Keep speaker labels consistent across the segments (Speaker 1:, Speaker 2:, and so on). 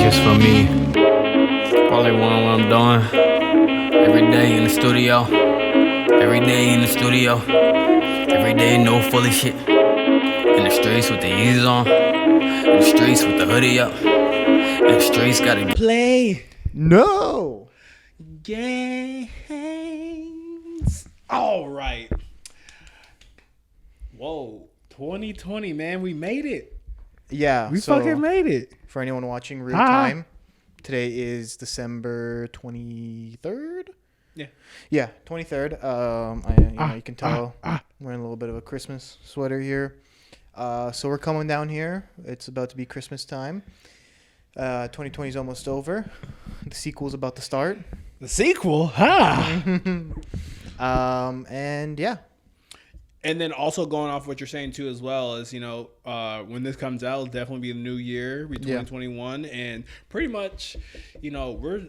Speaker 1: just for me. Probably one what I'm doing. Every day in the studio. Every day in the studio. Every day no fully shit. In the streets with the Yeezys on. In the streets with the hoodie up. In the streets gotta
Speaker 2: Play
Speaker 3: No.
Speaker 2: games. All right. Whoa. 2020, man. We made it.
Speaker 3: Yeah.
Speaker 2: We fucking made it.
Speaker 3: For anyone watching real time, today is December 23rd.
Speaker 2: Yeah.
Speaker 3: Yeah, 23rd. You can tell I'm wearing a little bit of a Christmas sweater here. So we're coming down here. It's about to be Christmas time. 2020 is almost over. The sequel's about to start.
Speaker 2: The sequel? Huh?
Speaker 3: And yeah.
Speaker 2: And then also going off what you're saying too as well is, when this comes out, it'll definitely be the new year, be 2021. And pretty much, we're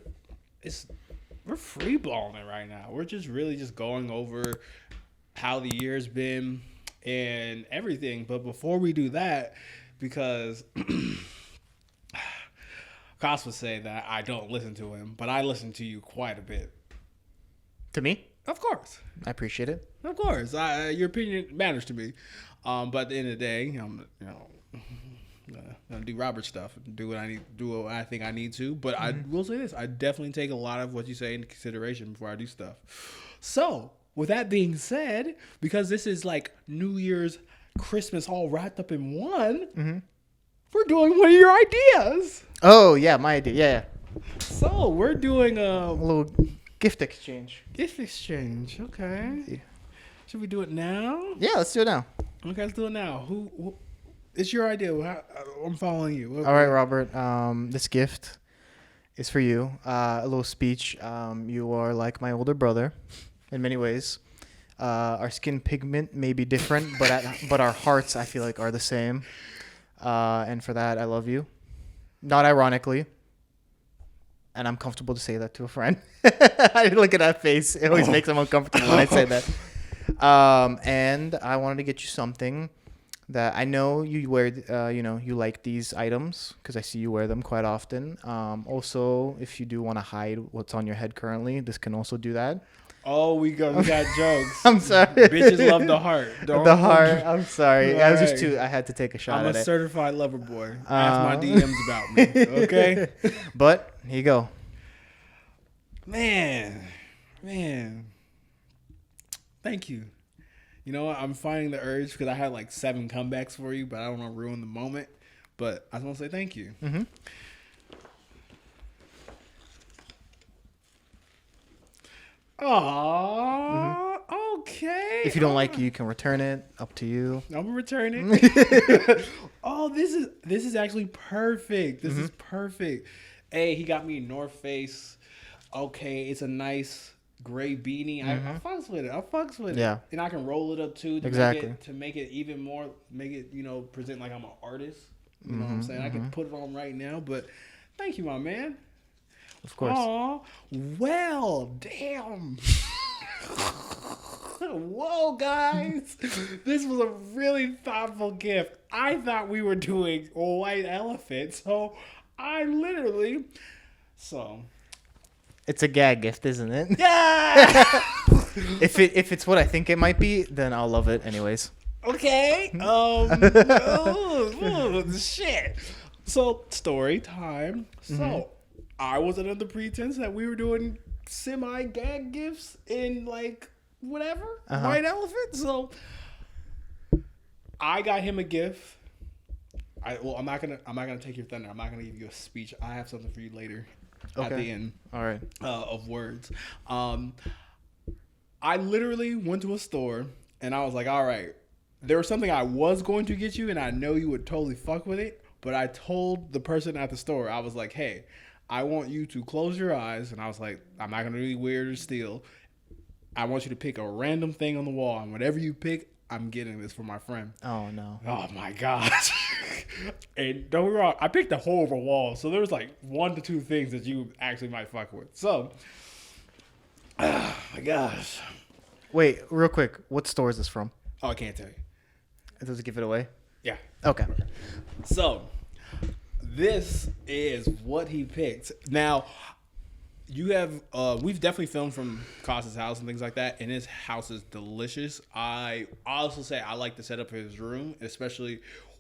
Speaker 2: free balling it right now. We're just really just going over how the year's been and everything. But before we do that, because Cas would say that I don't listen to him, but I listen to you quite a bit.
Speaker 3: To me?
Speaker 2: Of course.
Speaker 3: I appreciate it.
Speaker 2: Of course. Your opinion matters to me. But at the end of the day, I'm gonna do Robert stuff, do what I think I need to. But I will say this: I definitely take a lot of what you say into consideration before I do stuff. So, with that being said, because this is like New Year's, Christmas all wrapped up in one, we're doing one of your ideas.
Speaker 3: Oh, yeah, my idea. Yeah.
Speaker 2: So we're doing
Speaker 3: A little gift exchange.
Speaker 2: gift exchange. Okay.
Speaker 3: Yeah.
Speaker 2: Should we do it now?
Speaker 3: Yeah, let's do it now.
Speaker 2: Okay, let's do it now. Who it's your idea. I'm following you.
Speaker 3: All right, Robert. This gift is for you. A little speech. You are like my older brother in many ways. Our skin pigment may be different, but our hearts, I feel like, are the same. And for that, I love you. Not ironically. And I'm comfortable to say that to a friend. I look at that face. It always makes them uncomfortable when I say that. And I wanted to get you something that I know you wear. You like these items because I see you wear them quite often. Also, if you do want to hide what's on your head currently, this can also do that.
Speaker 2: Oh, we got jokes.
Speaker 3: I'm sorry.
Speaker 2: Bitches love the heart.
Speaker 3: The heart. I'm sorry.
Speaker 2: All
Speaker 3: I was just
Speaker 2: right.
Speaker 3: too. I had to take a shot
Speaker 2: I'm
Speaker 3: at
Speaker 2: a
Speaker 3: it.
Speaker 2: certified lover boy. Ask my DMs about me. Okay.
Speaker 3: But here you go.
Speaker 2: Man. Thank you. You know what? I'm finding the urge because I had like 7 comebacks for you, but I don't want to ruin the moment. But I just want to say thank you.
Speaker 3: Mm-hmm.
Speaker 2: Aww. Okay.
Speaker 3: If you don't like it, you can return it. Up to you.
Speaker 2: I'm gonna return it. Oh, this is actually perfect. This is perfect. Hey, he got me North Face. Okay, it's a nice gray beanie. I fucks with it. I fucks with it.
Speaker 3: Yeah.
Speaker 2: And I can roll it up too to make it even more, present like I'm an artist. You know what I'm saying? I can put it on right now, but thank you, my man.
Speaker 3: Of course.
Speaker 2: Aw, well, damn. Whoa, guys. This was a really thoughtful gift. I thought we were doing a white elephant, so I literally... So...
Speaker 3: It's a gag gift, isn't it?
Speaker 2: Yeah!
Speaker 3: If it's what I think it might be, then I'll love it anyways.
Speaker 2: Okay. Shit. So, story time. So, I was under the pretense that we were doing semi-gag gifts in, like, whatever. White elephant. So, I got him a gift. I'm not gonna take your thunder. I'm not gonna give you a speech. I have something for you later. At the end.
Speaker 3: All right.
Speaker 2: Of words. I literally went to a store and I was like, all right, there was something I was going to get you and I know you would totally fuck with it, but I told the person at the store, I was like, hey, I want you to close your eyes, and I was like, I'm not gonna be weird or steal. I want you to pick a random thing on the wall, and whatever you pick, I'm getting this for my friend.
Speaker 3: Oh no.
Speaker 2: Oh my gosh. And don't get me wrong, I picked a whole of a wall, so there was like 1 to 2 things that you actually might fuck with. So, oh my gosh.
Speaker 3: Wait, real quick. What store is this from?
Speaker 2: Oh, I can't tell you.
Speaker 3: Does it give it away?
Speaker 2: Yeah.
Speaker 3: Okay.
Speaker 2: So, this is what he picked. Now, you have we've definitely filmed from Cas's house and things like that, and his house is delicious. I also say I like the setup of his room, especially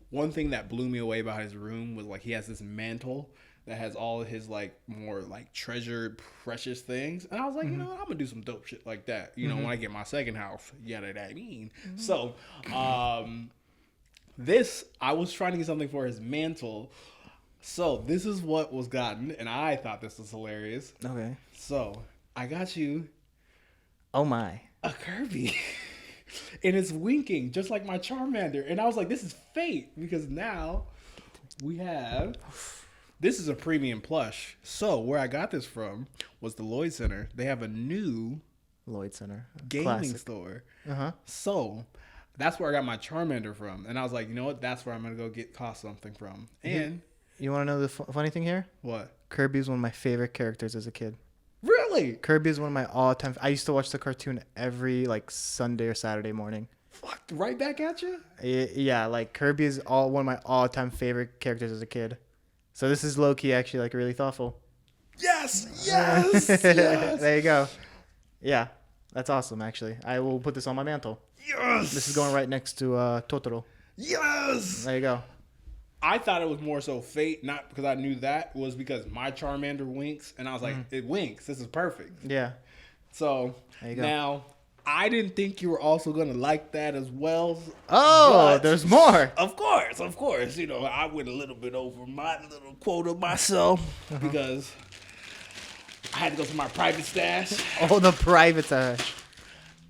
Speaker 2: one thing that blew me away about his room was like he has this mantle that has all of his like more like treasured precious things, and I was like, you know what, I'm gonna do some dope shit like that, you know, when I get my second house. Yeah, that I mean. So this, I was trying to get something for his mantle. So this is what was gotten, and I thought this was hilarious.
Speaker 3: Okay.
Speaker 2: So I got you
Speaker 3: Oh my.
Speaker 2: a Kirby. And it's winking just like my Charmander. And I was like, this is fate, because now we have, this is a premium plush. So where I got this from was the Lloyd Center. They have a new
Speaker 3: Lloyd Center.
Speaker 2: gaming
Speaker 3: Classic.
Speaker 2: store.
Speaker 3: Uh-huh.
Speaker 2: So that's where I got my Charmander from. And I was like, you know what? That's where I'm going to go cost something from. And
Speaker 3: You want to know the funny thing here?
Speaker 2: what?
Speaker 3: Kirby is one of my favorite characters as a kid.
Speaker 2: Really?
Speaker 3: Kirby is one of my all-time. I used to watch the cartoon every like Sunday or Saturday morning.
Speaker 2: Fuck, right back at you?
Speaker 3: Yeah, like Kirby is one of my all-time favorite characters as a kid. So this is low-key actually like really thoughtful.
Speaker 2: Yes! Yes! Yes!
Speaker 3: There you go. Yeah, that's awesome actually. I will put this on my mantle.
Speaker 2: Yes!
Speaker 3: This is going right next to Totoro.
Speaker 2: Yes!
Speaker 3: There you go.
Speaker 2: I thought it was more so fate, not because I knew that, was because my Charmander winks, and I was like, it winks. This is perfect.
Speaker 3: Yeah.
Speaker 2: So
Speaker 3: There you go.
Speaker 2: now, I didn't think you were also going to like that as well.
Speaker 3: Oh,
Speaker 2: but
Speaker 3: there's more.
Speaker 2: Of course. You know, I went a little bit over my little quota myself because I had to go to my private stash.
Speaker 3: Oh, the private stash.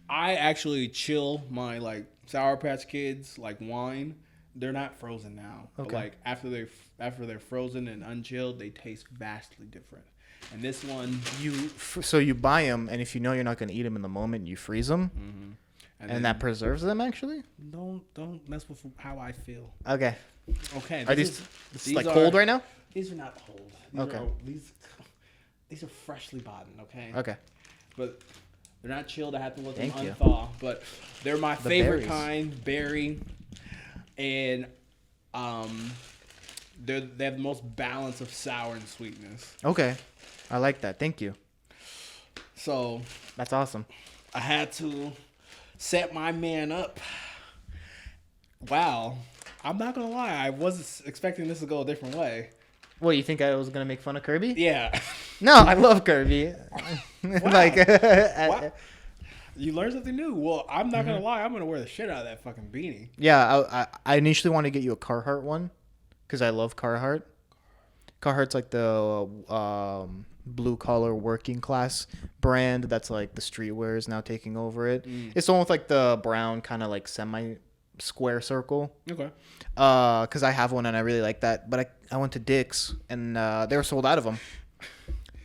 Speaker 2: I actually chill my like Sour Patch Kids like wine. They're not frozen now, but
Speaker 3: Okay.
Speaker 2: like after they're frozen and unchilled, they taste vastly different. And this one,
Speaker 3: So you buy them, and if you know you're not going to eat them in the moment, you freeze them,
Speaker 2: and
Speaker 3: and
Speaker 2: then
Speaker 3: that preserves them actually.
Speaker 2: don't mess with how I feel.
Speaker 3: Okay.
Speaker 2: Okay,
Speaker 3: Are these like cold right now?
Speaker 2: These are not cold.
Speaker 3: Okay.
Speaker 2: These are freshly bought. Okay.
Speaker 3: Okay.
Speaker 2: But they're not chilled. I have to let them
Speaker 3: Thank you.
Speaker 2: unthaw. But they're my favorite
Speaker 3: berries.
Speaker 2: kind, berry, and they have the most balance of sour and sweetness.
Speaker 3: Okay. I like that. Thank you.
Speaker 2: So
Speaker 3: That's awesome.
Speaker 2: I had to set my man up. Wow, I'm not gonna lie. I wasn't expecting this to go a different way.
Speaker 3: What, you think I was going to make fun of Kirby?
Speaker 2: Yeah.
Speaker 3: No, I love Kirby. Like,
Speaker 2: Wow. You learned something new. Well, I'm not gonna lie. I'm gonna wear the shit out of that fucking beanie.
Speaker 3: yeah, I initially wanted to get you a Carhartt one because I love Carhartt. Carhartt's like the blue collar working class brand that's like the streetwear is now taking over it. It's the one with like the brown kind of like semi square circle.
Speaker 2: Okay.
Speaker 3: Because I have one and I really like that. But I went to Dick's and they were sold out of them.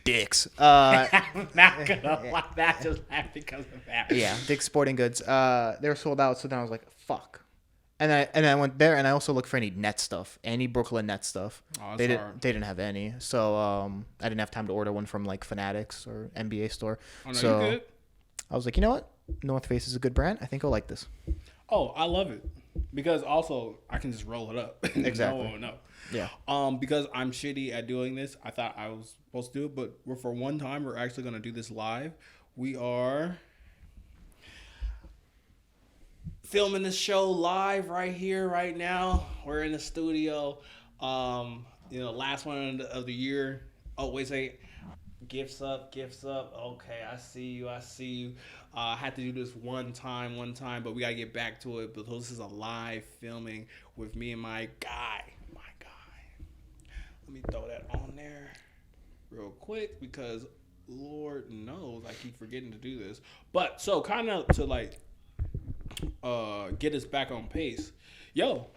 Speaker 3: Dick's.
Speaker 2: I'm not gonna lie. That just happened because of that.
Speaker 3: Yeah, Dick's Sporting Goods. They were sold out. So then I was like, fuck. And I went there and I also looked for any net stuff, any Brooklyn net stuff.
Speaker 2: Oh,
Speaker 3: They
Speaker 2: that's hard.
Speaker 3: didn't have any. So I didn't have time to order one from like Fanatics or NBA store.
Speaker 2: Oh, no,
Speaker 3: So
Speaker 2: you good?
Speaker 3: I was like, you know what? North Face is a good brand. I think I'll like this.
Speaker 2: Oh, I love it because also I can just roll it up.
Speaker 3: Exactly.
Speaker 2: No.
Speaker 3: Yeah.
Speaker 2: Because I'm shitty at doing this. I thought I was supposed to do it, but for one time we're actually gonna do this live. We are filming this show live right here, right now. We're in the studio. Last one of the year. Oh, wait, say gifts up. Okay, I see you. I had to do this one time, but we gotta get back to it because this is a live filming with me and my guy. Let me throw that on there real quick because Lord knows I keep forgetting to do this. But so kind of to like get us back on pace. Yo,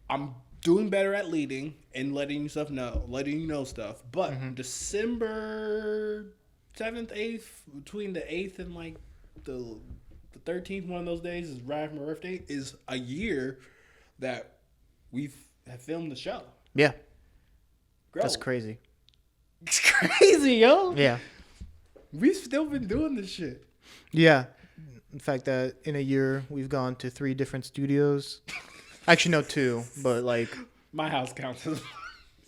Speaker 2: I'm doing better at leading and letting you know stuff. But December 7th, 8th, between the 8th and like the 13th, one of those days is right after my birthday, is a year that have filmed the show.
Speaker 3: Yeah.
Speaker 2: Bro,
Speaker 3: That's crazy.
Speaker 2: it's crazy, yo.
Speaker 3: Yeah.
Speaker 2: We've still been doing this shit.
Speaker 3: Yeah. In fact, in a year, we've gone to 3 different studios. Actually, no, 2, but like
Speaker 2: My house counts as.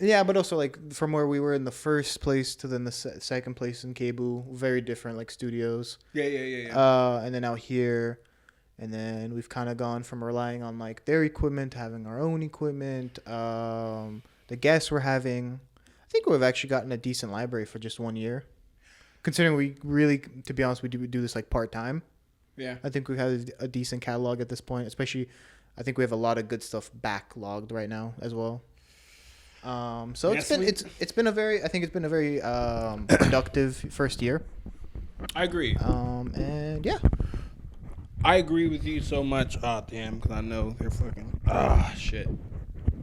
Speaker 3: Yeah, but also like from where we were in the first place to then the second place in Cebu, very different like studios.
Speaker 2: Yeah.
Speaker 3: And then out here, and then we've kind of gone from relying on like their equipment to having our own equipment. The guests we're having, I think we've actually gotten a decent library for just 1 year, considering we really, to be honest, we do this like part time.
Speaker 2: Yeah.
Speaker 3: I think we have a decent catalog at this point, especially. I think we have a lot of good stuff backlogged right now as well. So
Speaker 2: Yes,
Speaker 3: it's been a very productive first year.
Speaker 2: I agree.
Speaker 3: And yeah,
Speaker 2: I agree with you so much. Oh damn, because I know they're fucking. Shit.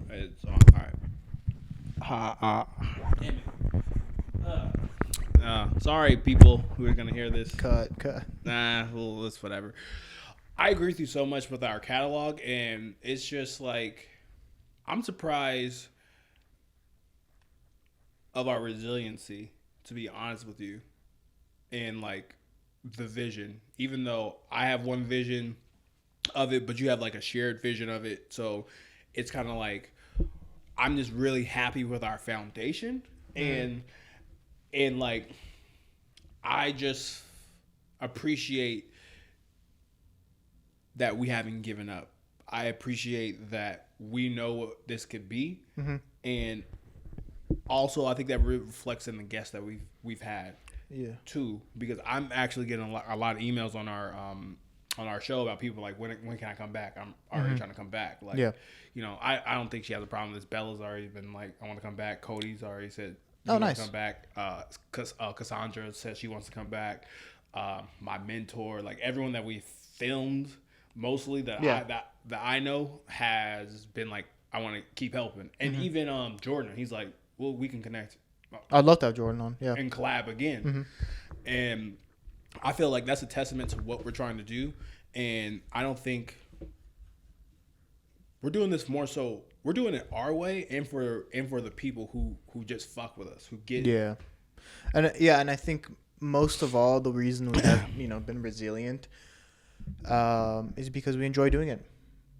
Speaker 2: It's on. All right. Damn it. Sorry, people who are gonna hear this.
Speaker 3: cut.
Speaker 2: Nah, well, it's whatever. I agree with you so much with our catalog, and it's just like I'm surprised of our resiliency, to be honest with you, and like the vision. Even though I have one vision of it, but you have like a shared vision of it, so it's kind of like I'm just really happy with our foundation, and like I just appreciate that we haven't given up. I appreciate that we know what this could be, and also I think that reflects in the guests that we've had, too. Because I'm actually getting a lot of emails on our show about people like when can I come back? I'm already trying to come back. Like, you know, I don't think she has a problem with this. Bella's already been like, I want to come back. Cody's already said he wants to come back. Cassandra said she wants to come back. My mentor, like everyone that we filmed. Mostly that I know has been like, I want to keep helping, and even Jordan, he's like, well, we can connect.
Speaker 3: I'd love to have Jordan on,
Speaker 2: and collab again, and I feel like that's a testament to what we're trying to do, and I don't think we're doing this more so. We're doing it our way, and for the people who just fuck with us, who get it.
Speaker 3: And I think most of all the reason we have been resilient. Is because we enjoy doing it.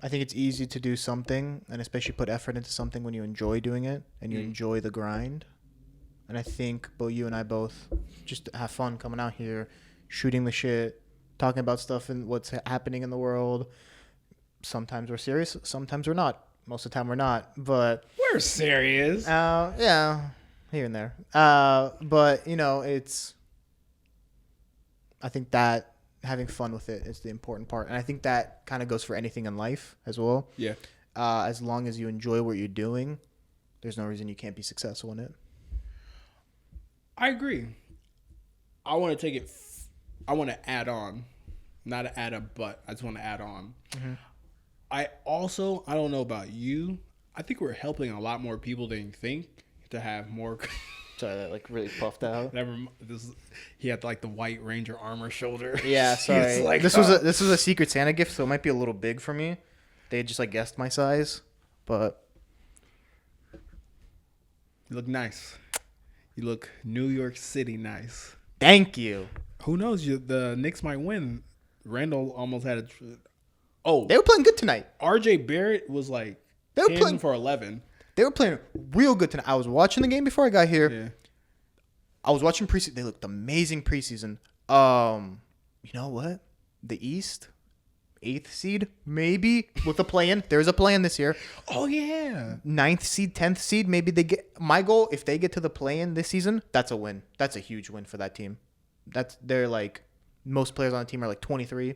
Speaker 3: I think it's easy to do something, and especially put effort into something when you enjoy doing it and you enjoy the grind. And I think both you and I both just have fun coming out here, shooting the shit, talking about stuff and what's happening in the world. Sometimes we're serious, sometimes we're not. Most of the time we're not, but
Speaker 2: we're serious.
Speaker 3: Yeah, here and there. But it's. I think that. Having fun with it is the important part, and I think that kind of goes for anything in life as well.
Speaker 2: Yeah.
Speaker 3: As long as you enjoy what you're doing, there's no reason you can't be successful in it.
Speaker 2: I agree. I want to take it. I want to add on, not to add a but. I just want to add on. I don't know about you. I think we're helping a lot more people than you think to have more.
Speaker 3: Sorry, that like really puffed out.
Speaker 2: He had like the White Ranger armor shoulder.
Speaker 3: Yeah, sorry.
Speaker 2: Like,
Speaker 3: this was a Secret Santa gift, so it might be a little big for me. They just like guessed my size, but
Speaker 2: you look nice. You look New York City nice.
Speaker 3: Thank you.
Speaker 2: Who knows? The Knicks might win. Randall almost had
Speaker 3: they were playing good tonight.
Speaker 2: RJ Barrett was like 10 for 11.
Speaker 3: They were playing real good tonight. I was watching the game before I got here.
Speaker 2: Yeah.
Speaker 3: I was watching preseason. They looked amazing preseason. You know what? The East, 8th seed, maybe, with a play-in. There's a play-in this year.
Speaker 2: Oh, yeah.
Speaker 3: 9th seed, 10th seed, maybe they get... My goal, if they get to the play-in this season, that's a win. That's a huge win for that team. They're like... Most players on the team are like 23.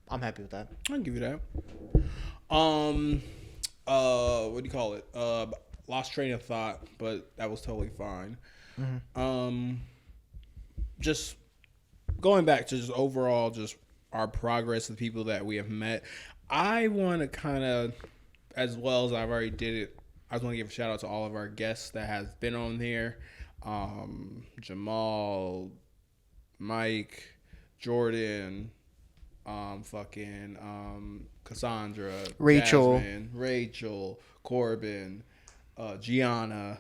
Speaker 3: I'm happy with that.
Speaker 2: I'll give you that. What do you call it? Lost train of thought, but that was totally fine. Just going back to just overall, just our progress, the people that we have met. I want to kind of, as well as I've already did it, I just want to give a shout out to all of our guests that has been on here. Jamal, Mike, Jordan, Cassandra,
Speaker 3: Rachel,
Speaker 2: Jasmine, Rachel, Corbin, Gianna,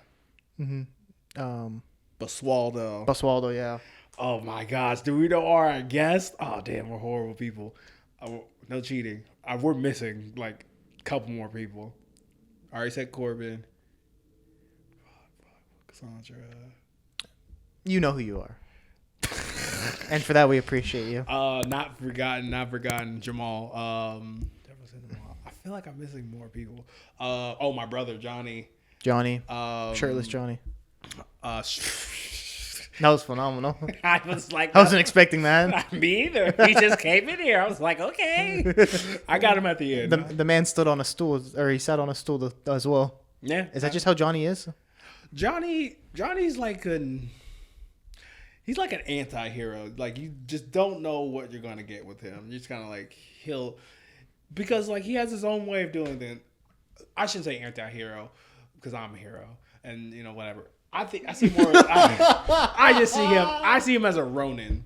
Speaker 3: Basualdo, yeah.
Speaker 2: Oh my gosh, do we know our guests? Oh damn, we're horrible people. No cheating. We're missing like a couple more people. I already said Corbin. Cassandra.
Speaker 3: You know who you are. And for that, we appreciate you.
Speaker 2: Not forgotten Jamal. I feel like I'm missing more people. My brother Johnny.
Speaker 3: Shirtless Johnny. That was phenomenal.
Speaker 4: I was like,
Speaker 3: I wasn't expecting that.
Speaker 4: me either. He just came in here. I was like, okay.
Speaker 2: I got him at the end.
Speaker 3: The man stood on a stool, or he sat on a stool as well.
Speaker 2: Yeah.
Speaker 3: Is that just how Johnny is?
Speaker 2: Johnny's like he's like an anti-hero. Like, you just don't know what you're gonna get with him. You're just kind of like, because like he has his own way of doing things. I shouldn't say anti-hero because I'm a hero, and whatever. I see more. I just see him. I see him as a Ronin.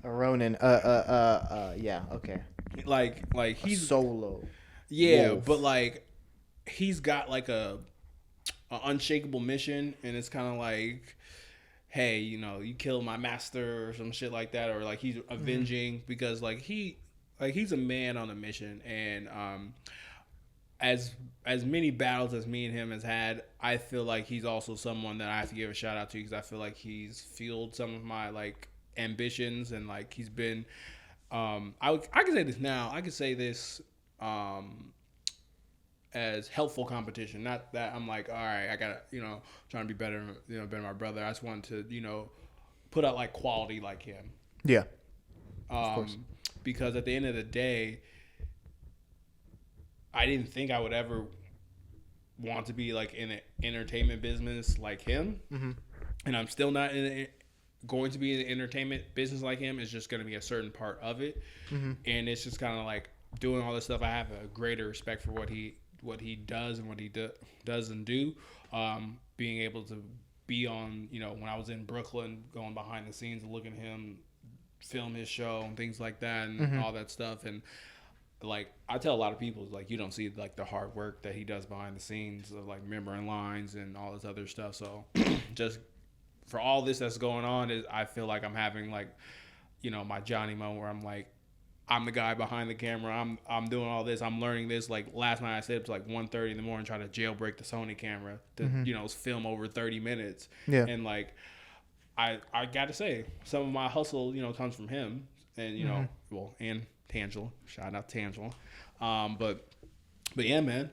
Speaker 3: A Ronin. Yeah. Okay.
Speaker 2: Like he's
Speaker 3: solo.
Speaker 2: Yeah,
Speaker 3: Wolf.
Speaker 2: but like he's got like a unshakable mission, and it's kind of like, hey, you killed my master or some shit like that, or like he's avenging because like he's a man on a mission, and as many battles as me and him has had, I feel like he's also someone that I have to give a shout out to because I feel like he's fueled some of my like ambitions, and like he's been I can say this now. I can say this as helpful competition. Not that I'm like, all right, I gotta trying to be better, better than my brother. I just want to put out like quality like him.
Speaker 3: Yeah. Of course.
Speaker 2: Because at the end of the day, I didn't think I would ever want to be like in an entertainment business like him, and I'm still not going to be in the entertainment business like him. It's just going to be a certain part of it, and it's just kind of like doing all this stuff. I have a greater respect for what he does and what he doesn't do. Being able to be on, when I was in Brooklyn, going behind the scenes and looking at him film his show and things like that, and all that stuff, and like I tell a lot of people, like, you don't see like the hard work that he does behind the scenes of like remembering lines and all this other stuff. So just for all this that's going on, I feel like I'm having like, my Johnny moment where I'm like, I'm the guy behind the camera. I'm doing all this. I'm learning this. Like last night I stayed up to like 1:30 in the morning trying to jailbreak the Sony camera to film over 30 minutes. Yeah. And like I got to say, some of my hustle comes from him, and and Tangel. Shout out Tangel. But yeah, man.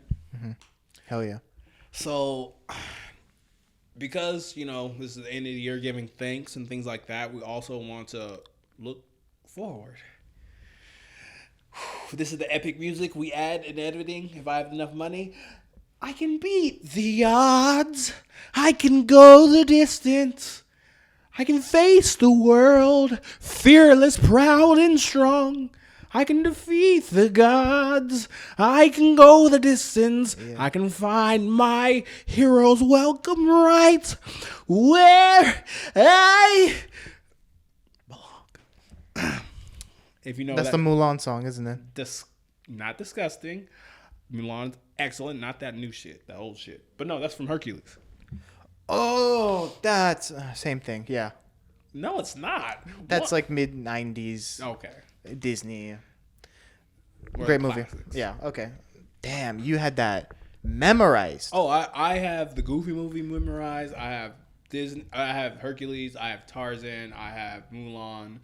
Speaker 3: Hell yeah.
Speaker 2: So because this is the end of the year, giving thanks and things like that, we also want to look forward. This is the epic music we add in editing. If I have enough money, I can beat the odds. I can go the distance. I can face the world, fearless, proud, and strong. I can defeat the gods. I can go the distance. Yeah. I can find my hero's welcome right where I belong. If you know
Speaker 3: that's the Mulan song, isn't it?
Speaker 2: Not disgusting. Mulan's excellent. Not that new shit, that old shit. But no, that's from Hercules.
Speaker 3: Oh, that's same thing. Yeah.
Speaker 2: No, it's not.
Speaker 3: That's like mid-90s.
Speaker 2: Okay.
Speaker 3: Disney.
Speaker 2: We're
Speaker 3: great movie.
Speaker 2: Classics.
Speaker 3: Yeah. Okay. Damn, you had that memorized.
Speaker 2: Oh, I have the Goofy movie memorized. I have Disney. I have Hercules. I have Tarzan. I have Mulan.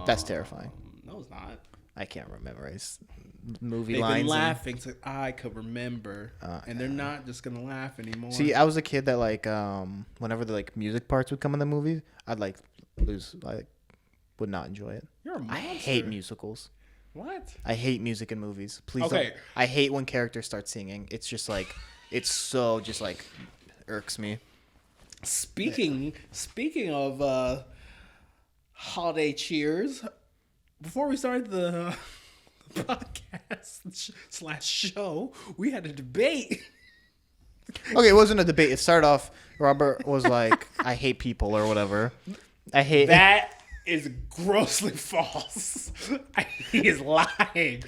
Speaker 3: That's terrifying.
Speaker 2: No, it's not.
Speaker 3: I can't memorize movie
Speaker 2: They've
Speaker 3: lines.
Speaker 2: They've been laughing so I could remember, and they're not just gonna laugh anymore.
Speaker 3: See, I was a kid that like whenever the like music parts would come in the movies, I'd like would not enjoy it.
Speaker 2: You're a monster.
Speaker 3: I hate musicals.
Speaker 2: What?
Speaker 3: I hate music in movies. Please don't. I hate when characters start singing. It's just like it's so just like irks me.
Speaker 2: Speaking of holiday cheers, before we started the podcast / show, we had a debate.
Speaker 3: Okay, it wasn't a debate. It started off. Robert was like, "I hate people" or whatever. I hate
Speaker 2: that. Is grossly false. He is lying.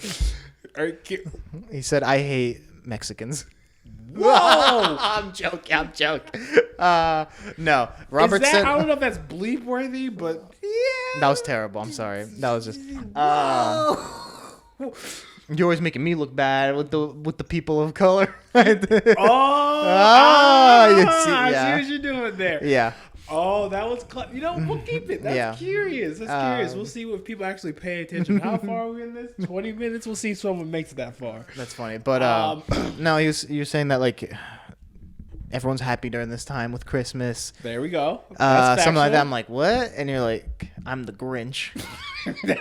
Speaker 3: He said, "I hate Mexicans."
Speaker 2: Whoa!
Speaker 3: I'm joking. No, Robert said.
Speaker 2: I don't know if that's bleep worthy, but
Speaker 3: yeah, that was terrible. I'm sorry. That was just. You're always making me look bad with the people of color.
Speaker 2: Oh,
Speaker 3: you see,
Speaker 2: I
Speaker 3: yeah.
Speaker 2: see what you're doing there.
Speaker 3: Yeah.
Speaker 2: Oh, that was you know, we'll keep it. That's
Speaker 3: Yeah.
Speaker 2: curious. That's curious. We'll see if people actually pay attention. How far are we in this? 20 minutes. We'll see if someone makes it that far.
Speaker 3: That's funny. But no, you're saying that like everyone's happy during this time with Christmas.
Speaker 2: There we go. That's
Speaker 3: Something like that. I'm
Speaker 2: factual.
Speaker 3: like, what? And you're like, I'm the Grinch.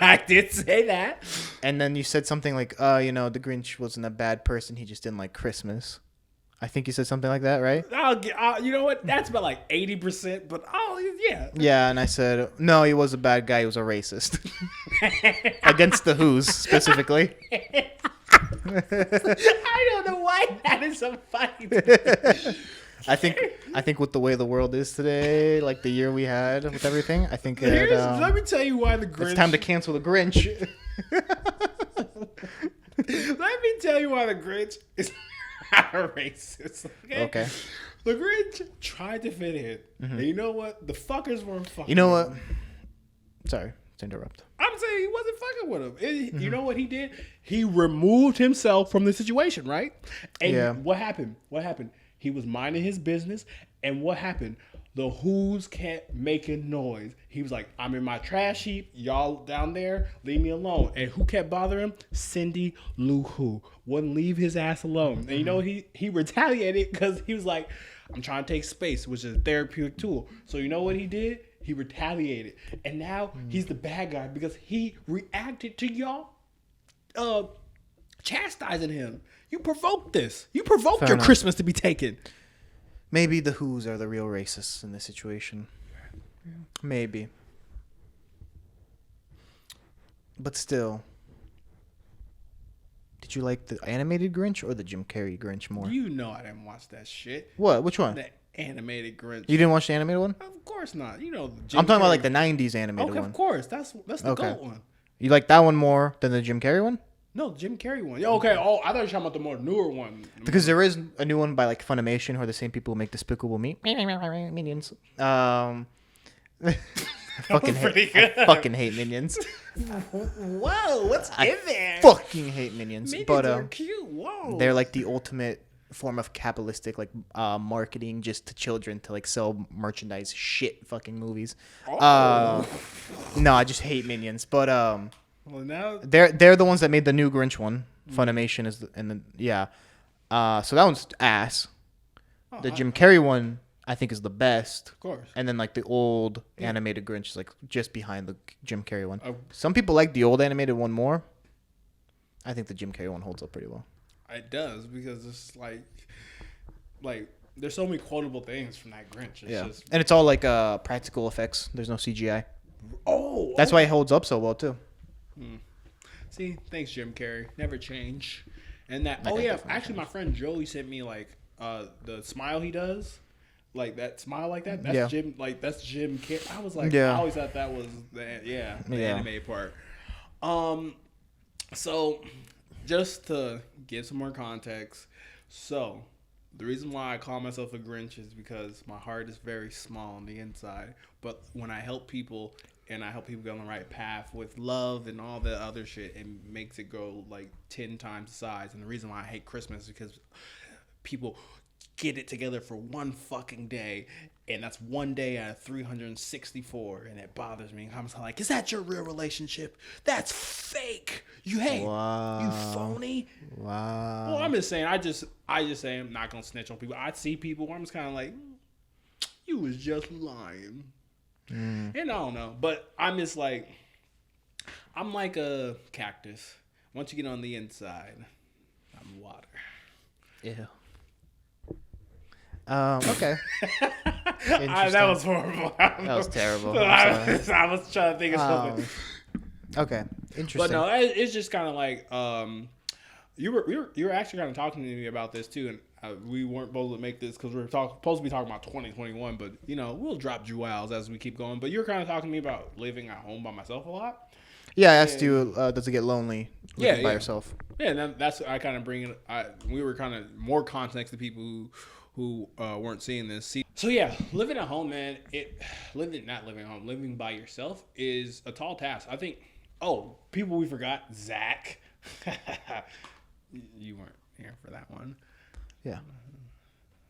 Speaker 2: I did say that.
Speaker 3: And then you said something like, you know, the Grinch wasn't a bad person. He just didn't like Christmas. I think you said something like that, right?
Speaker 2: You know what? That's about like 80%, but yeah.
Speaker 3: Yeah, and I said, no, he was a bad guy. He was a racist. Against the Who's, specifically.
Speaker 2: I don't know why that is so funny.
Speaker 3: I think with the way the world is today, like the year we had with everything, I think
Speaker 2: Let me tell you why the Grinch.
Speaker 3: it's time to cancel the Grinch.
Speaker 2: Let me tell you why the Grinch is not a racist.
Speaker 3: Okay.
Speaker 2: The Grinch tried to fit in. And you know what? The fuckers weren't fucking.
Speaker 3: You know
Speaker 2: with
Speaker 3: what?
Speaker 2: him.
Speaker 3: Sorry to interrupt.
Speaker 2: I'm saying he wasn't fucking with him. You know what he did? He removed himself from the situation, right? And
Speaker 3: Yeah.
Speaker 2: what happened? He was minding his business, and what happened? The Who's kept making noise. He was like, I'm in my trash heap. Y'all down there, leave me alone. And who kept bothering him? Cindy Lou Who. Wouldn't leave his ass alone. And you know, he retaliated because he was like, I'm trying to take space, which is a therapeutic tool. So you know what he did? He retaliated. And now he's the bad guy because he reacted to y'all chastising him. You provoked this. You provoked
Speaker 3: Fair
Speaker 2: your
Speaker 3: enough.
Speaker 2: Christmas to be taken.
Speaker 3: Maybe the Who's are the real racists in this situation. Maybe. But still. Did you like the animated Grinch or the Jim Carrey Grinch more?
Speaker 2: You know I didn't watch that shit.
Speaker 3: What? Which one?
Speaker 2: The animated Grinch.
Speaker 3: You didn't watch the animated one?
Speaker 2: Of course not. You know,
Speaker 3: I'm talking about like the 90s animated
Speaker 2: Okay,
Speaker 3: one.
Speaker 2: of course. That's the
Speaker 3: Okay.
Speaker 2: GOAT one.
Speaker 3: You like that one more than the Jim Carrey one?
Speaker 2: No, Jim Carrey one. Yeah, okay. Oh, I thought you were talking about the more newer one.
Speaker 3: Because there is a new one by like Funimation, who are the same people who make Despicable Me. Minions. I fucking hate Minions.
Speaker 2: Whoa, what's in there?
Speaker 3: Fucking hate Minions.
Speaker 2: Minions
Speaker 3: But
Speaker 2: are cute. Whoa.
Speaker 3: they're like the ultimate form of capitalistic like marketing just to children to like sell merchandise shit fucking movies. No, I just hate Minions. But
Speaker 2: well, now
Speaker 3: they're the ones that made the new Grinch one. Funimation is so that one's ass. The Jim Carrey one I think is the best.
Speaker 2: of course.
Speaker 3: And then like the old animated Grinch is like just behind the Jim Carrey one.
Speaker 2: Oh.
Speaker 3: Some people like the old animated one more. I think the Jim Carrey one holds up pretty well.
Speaker 2: It does because it's like there's so many quotable things from that Grinch. It's just,
Speaker 3: And it's all like practical effects. There's no CGI.
Speaker 2: oh,
Speaker 3: That's why it holds up so well too.
Speaker 2: see, thanks Jim Carrey. Never change. And that.
Speaker 3: That
Speaker 2: Oh
Speaker 3: guy
Speaker 2: yeah,
Speaker 3: definitely
Speaker 2: actually, my friend Joey sent me like the smile he does. Like that smile like that. That's
Speaker 3: Yeah.
Speaker 2: Jim. Like that's Jim Carrey. I was like,
Speaker 3: Yeah.
Speaker 2: I always thought that was the anime part. So just to give some more context, so the reason why I call myself a Grinch is because my heart is very small on the inside. But when I help people and I help people go on the right path with love and all the other shit, it makes it go like 10 times the size. And the reason why I hate Christmas is because people get it together for one fucking day, and that's one day out of 364, and it bothers me. I'm like, is that your real relationship? That's fake. You phony.
Speaker 3: Wow.
Speaker 2: Well, I'm just saying. I just say I'm not gonna snitch on people. I see people where I'm just kind of like, you was just lying, and I don't know. But I'm just like, I'm like a cactus. Once you get on the inside, I'm water.
Speaker 3: Yeah. Okay.
Speaker 2: That was horrible.
Speaker 3: That was terrible.
Speaker 2: I was trying to think of something.
Speaker 3: Okay. Interesting.
Speaker 2: But no, it's just kind of like you were actually kind of talking to me about this too, and we weren't supposed to make this because we were supposed to be talking about 2021. But you know, we'll drop jewels as we keep going. But you're kind of talking to me about living at home by myself a lot.
Speaker 3: Yeah, I asked you, does it get lonely living by yourself?
Speaker 2: Yeah, and that's I kind of bring it. We were kind of more context to people who weren't seeing this. So yeah, living at home, man. Living by yourself is a tall task. I think. Oh, people we forgot. Zach. You weren't here for that one.
Speaker 3: Yeah.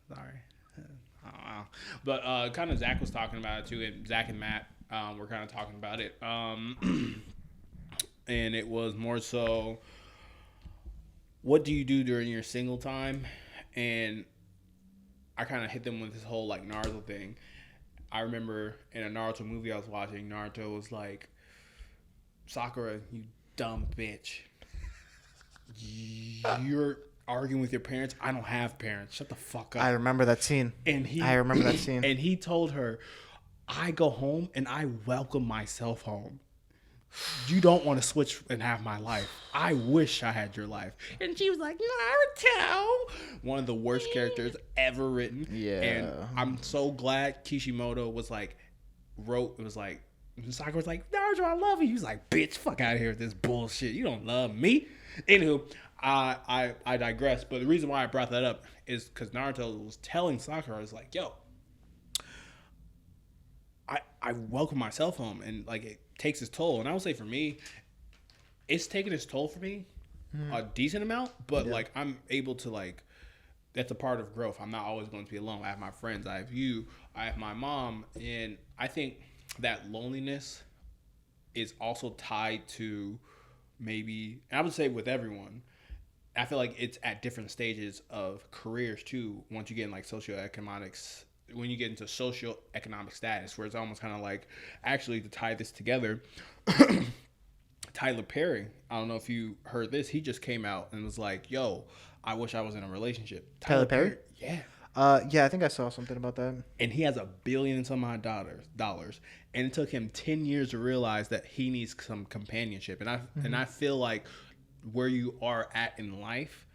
Speaker 2: Sorry. I don't know. But kind of Zach was talking about it too, and Zach and Matt were kind of talking about it. And it was more so, what do you do during your single time? And I kind of hit them with this whole like Naruto thing. I remember in a Naruto movie I was watching, Naruto was like, Sakura, you dumb bitch. You're arguing with your parents. I don't have parents. Shut the fuck up.
Speaker 3: I remember that scene. I remember that scene.
Speaker 2: And he told her, I go home and I welcome myself home. You don't want to switch and have my life. I wish I had your life. And she was like, Naruto. One of the worst characters ever written.
Speaker 3: Yeah.
Speaker 2: And I'm so glad Kishimoto was like, Sakura was like, Naruto, I love you. He was like, bitch, fuck out of here with this bullshit. You don't love me. Anywho, I digress. But the reason why I brought that up is because Naruto was telling Sakura, I was like, yo, I welcome myself home, and like it takes its toll. And I would say for me, it's taken its toll for me a decent amount, but like I'm able to like, that's a part of growth. I'm not always going to be alone. I have my friends, I have you, I have my mom, and I think that loneliness is also tied to maybe, and I would say with everyone, I feel like it's at different stages of careers too. Once you get in like socioeconomics, when you get into socioeconomic status, where it's almost kind of like, actually to tie this together, Tyler Perry, I don't know if you heard this, he just came out and was like, yo, I wish I was in a relationship.
Speaker 3: Tyler Perry?
Speaker 2: Yeah.
Speaker 3: Yeah, I think I saw something about that.
Speaker 2: And he has $1 billion and some odd dollars. And it took him 10 years to realize that he needs some companionship. And I feel like where you are at in life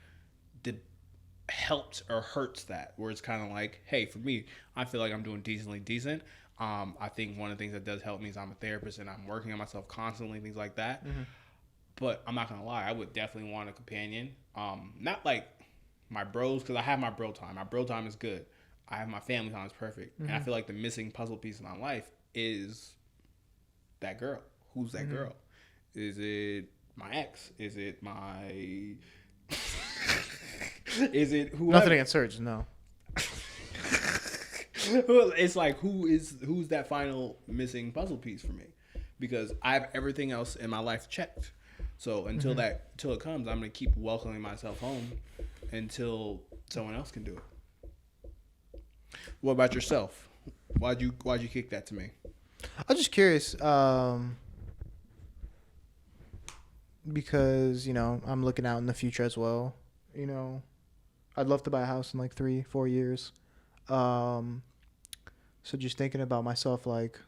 Speaker 2: helps or hurts that, where it's kind of like, hey, for me, I feel like I'm doing decent. I think one of the things that does help me is I'm a therapist and I'm working on myself constantly, things like that. But I'm not gonna lie, I would definitely want a companion. Not like my bros, because I have my bro time. My bro time is good. I have my family time is perfect. And I feel like the missing puzzle piece of my life is that girl. Who's that girl? Is it my ex? Is it my is it whoever?
Speaker 3: Nothing against Surge, no.
Speaker 2: It's like who's that final missing puzzle piece for me? Because I have everything else in my life checked. So until it comes, I'm gonna keep welcoming myself home until someone else can do it. What about yourself? Why'd you kick that to me?
Speaker 3: I was just curious, because, I'm looking out in the future as well. I'd love to buy a house in like 3-4 years. So just thinking about myself, like,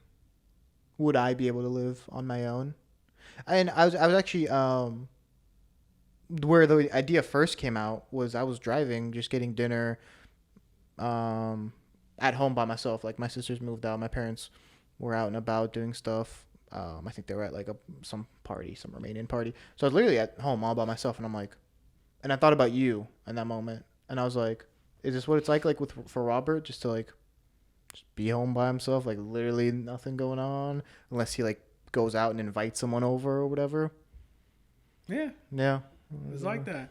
Speaker 3: would I be able to live on my own? And I was actually, where the idea first came out was I was driving, just getting dinner, at home by myself. Like, my sisters moved out, my parents were out and about doing stuff. I think they were at like some Romanian party. So I was literally at home all by myself, and I'm like, and I thought about you in that moment, and I was like, is this what it's like for Robert, just to like just be home by himself, like literally nothing going on, unless he like goes out and invites someone over or whatever?
Speaker 2: Yeah, it's like that.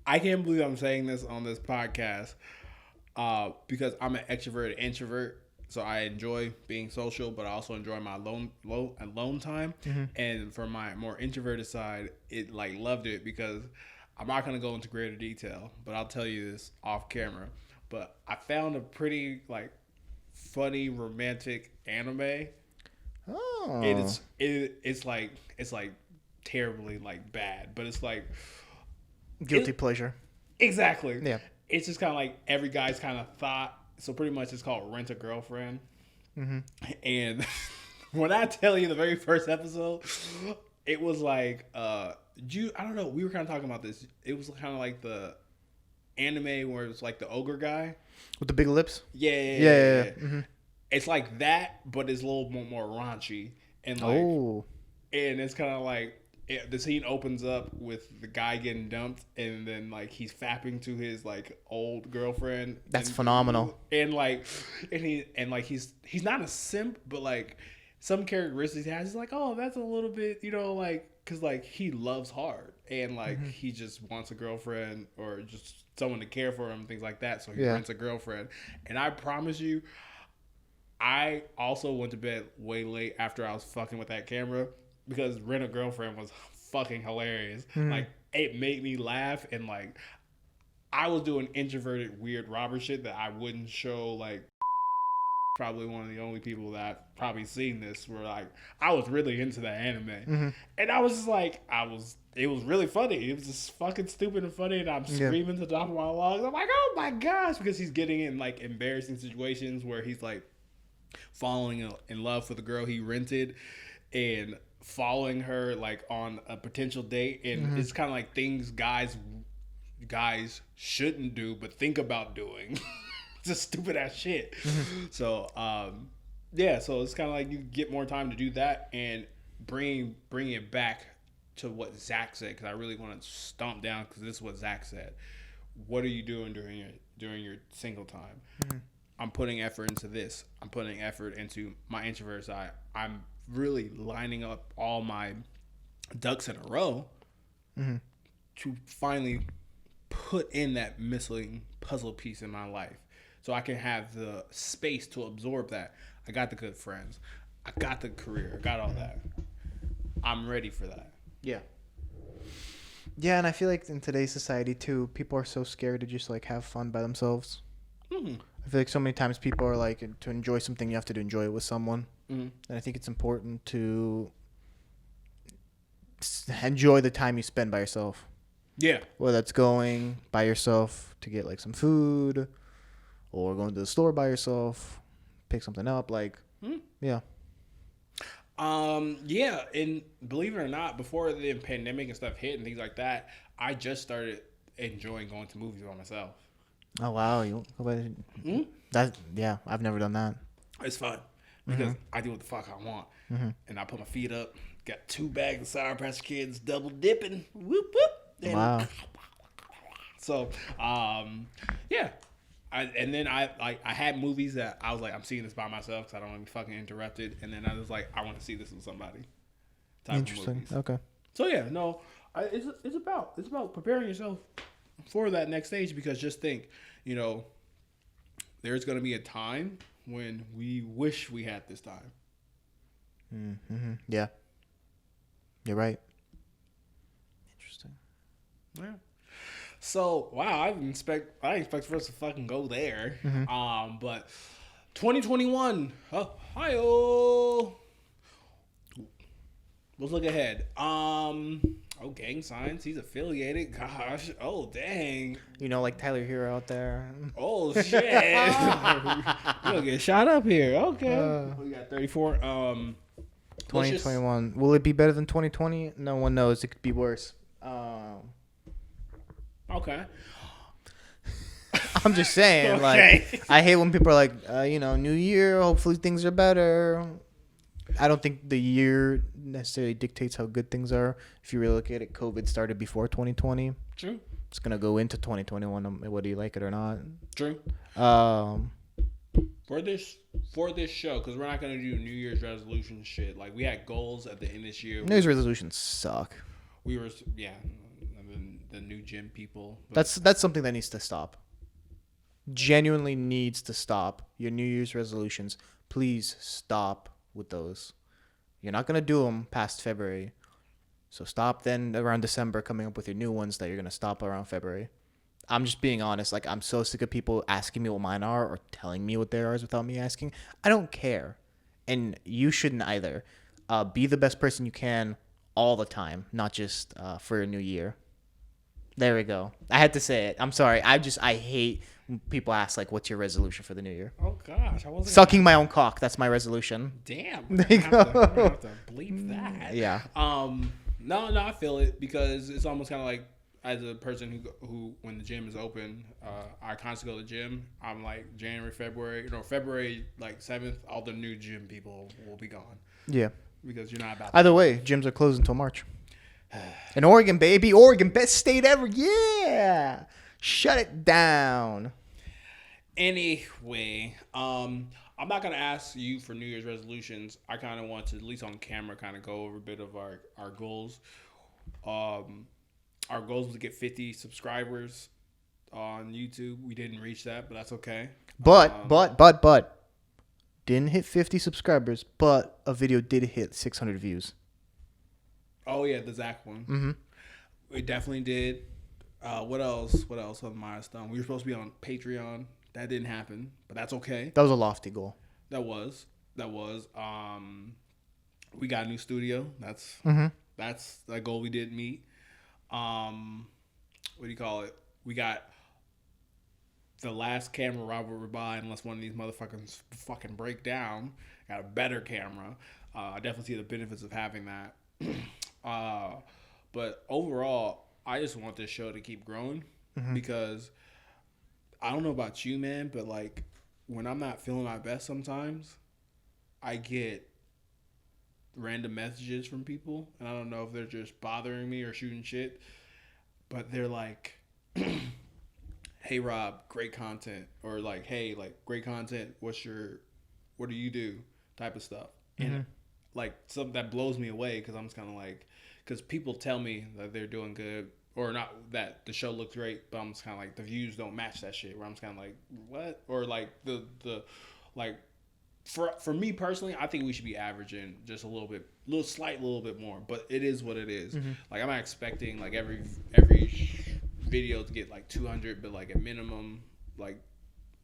Speaker 2: I can't believe I'm saying this on this podcast, because I'm an extrovert introvert. So I enjoy being social, but I also enjoy my alone time. And for my more introverted side, it like loved it, because I'm not going to go into greater detail, but I'll tell you this off camera. But I found a pretty like funny romantic anime.
Speaker 3: Oh.
Speaker 2: It's like terribly like bad, but it's like
Speaker 3: Guilty pleasure.
Speaker 2: Exactly.
Speaker 3: Yeah.
Speaker 2: It's just kind of like every guy's kind of thought. So pretty much it's called Rent a Girlfriend. And when I tell you the very first episode, it was like, I don't know, we were kind of talking about this. It was kind of like the anime where it's like the ogre guy.
Speaker 3: With the big lips?
Speaker 2: Yeah. It's like that, but it's a little more raunchy. And like, and it's kind of like, the scene opens up with the guy getting dumped, and then like he's fapping to his like old girlfriend.
Speaker 3: That's phenomenal.
Speaker 2: And he's not a simp, but like some characteristics he has. He's like, oh, that's a little bit, like because like he loves hard and like he just wants a girlfriend or just someone to care for him, things like that. So he rents a girlfriend, and I promise you, I also went to bed way late after I was fucking with that camera because Rent a Girlfriend was fucking hilarious. Like it made me laugh, and like I was doing introverted weird robber shit that I wouldn't show. Like probably one of the only people that probably seen this were like I was really into the anime, and I was just like it was really funny. It was just fucking stupid and funny, and I'm screaming to the top of my lungs. I'm like, oh my gosh, because he's getting in like embarrassing situations where he's like falling in love with the girl he rented and following her like on a potential date, and it's kind of like things guys shouldn't do but think about doing. Just stupid ass shit. So so it's kind of like you get more time to do that and bring it back to what Zach said, because I really want to stomp down, because this is what Zach said. What are you doing during your single time? I'm putting effort into this. I'm putting effort into my introvert side. I'm really lining up all my ducks in a row to finally put in that missing puzzle piece in my life, so I can have the space to absorb that. I got the good friends. I got the career. I got all that. I'm ready for that.
Speaker 3: Yeah. Yeah, and I feel like in today's society too, people are so scared to just like have fun by themselves. I feel like so many times people are like, to enjoy something, you have to enjoy it with someone. And I think it's important to enjoy the time you spend by yourself.
Speaker 2: Yeah.
Speaker 3: Whether that's going by yourself to get like some food, or going to the store by yourself, pick something up. Like, yeah.
Speaker 2: Yeah, and believe it or not, before the pandemic and stuff hit and things like that, I just started enjoying going to movies by myself.
Speaker 3: Oh wow, that I've never done that.
Speaker 2: It's fun because I do what the fuck I want, and I put my feet up. Got 2 bags of Sour Patch Kids, double dipping. Whoop whoop. And
Speaker 3: Wow.
Speaker 2: So, yeah. I had movies that I was like, I'm seeing this by myself because I don't want to be fucking interrupted. And then I was like, I want to see this with somebody.
Speaker 3: Interesting. Okay.
Speaker 2: So yeah, no, it's about preparing yourself for that next stage, because just think, there's gonna be a time when we wish we had this time.
Speaker 3: Yeah. You're right. Interesting.
Speaker 2: Yeah. So wow, I didn't expect for us to fucking go there. But 2021, Ohio. Let's look ahead. Gang signs. He's affiliated. Gosh. Oh dang.
Speaker 3: Like Tyler Hero out there.
Speaker 2: Oh shit. You'll get shot up here. Okay. We got 34.
Speaker 3: 2021. Will it be better than 2020? No one knows. It could be worse.
Speaker 2: Okay.
Speaker 3: I'm just saying,
Speaker 2: Okay.
Speaker 3: like, I hate when people are like, new year, hopefully things are better. I don't think the year necessarily dictates how good things are. If you really look at it, COVID started before 2020.
Speaker 2: True.
Speaker 3: It's going to go into 2021, whether you like it or not.
Speaker 2: True. For this show, because we're not going to do New Year's resolution shit. Like, we had goals at the end of this year.
Speaker 3: New Year's resolutions suck.
Speaker 2: We were, the new gym people.
Speaker 3: That's something that needs to stop. Genuinely needs to stop. Your New Year's resolutions, please stop with those. You're not going to do them past February. So stop then around December coming up with your new ones that you're going to stop around February. I'm just being honest. Like, I'm so sick of people asking me what mine are or telling me what theirs are without me asking. I don't care. And you shouldn't either. Be the best person you can all the time, not just for your new year. There we go. I had to say it. I'm sorry. I hate when people ask, like, what's your resolution for the new year?
Speaker 2: Oh, gosh. I wasn't
Speaker 3: Sucking my own cock. That's my resolution.
Speaker 2: Damn.
Speaker 3: There you
Speaker 2: I'm gonna have to bleep that.
Speaker 3: Yeah.
Speaker 2: No, I feel it, because it's almost kind of like, as a person who when the gym is open, I constantly go to the gym. I'm like January, February like 7th, all the new gym people will be gone.
Speaker 3: Yeah.
Speaker 2: Because you're not about.
Speaker 3: Either way, gyms are closed until March. In Oregon, baby. Oregon, best state ever. Yeah. Shut it down.
Speaker 2: Anyway, I'm not gonna ask you for New Year's resolutions. I kind of want to, at least on camera, kind of go over a bit of our goals. Our goals was to get 50 subscribers on YouTube. We didn't reach that, but that's okay.
Speaker 3: But didn't hit 50 subscribers, but a video did hit 600 views.
Speaker 2: Oh yeah, the Zach one.
Speaker 3: Mm-hmm.
Speaker 2: We definitely did. What else? What else on the milestone? We were supposed to be on Patreon. That didn't happen, but that's okay.
Speaker 3: That was a lofty goal.
Speaker 2: That was. We got a new studio. That's that goal we did meet. What do you call it? We got the last camera Robert would buy unless one of these motherfuckers fucking break down. Got a better camera. I definitely see the benefits of having that. But overall, I just want this show to keep growing because I don't know about you, man, but like when I'm not feeling my best sometimes, I get random messages from people, and I don't know if they're just bothering me or shooting shit, but they're like, hey Rob, great content, or like, hey, like great content, what do you do, type of stuff. And like something that blows me away because I'm just kind of like, because people tell me that they're doing good or not, that the show looks great, but I'm just kind of like, the views don't match that shit, where I'm just kind of like, what? Or like the like, for me personally, I think we should be averaging just a little bit more, but it is what it is. Like I'm not expecting like every video to get like 200, but like at minimum like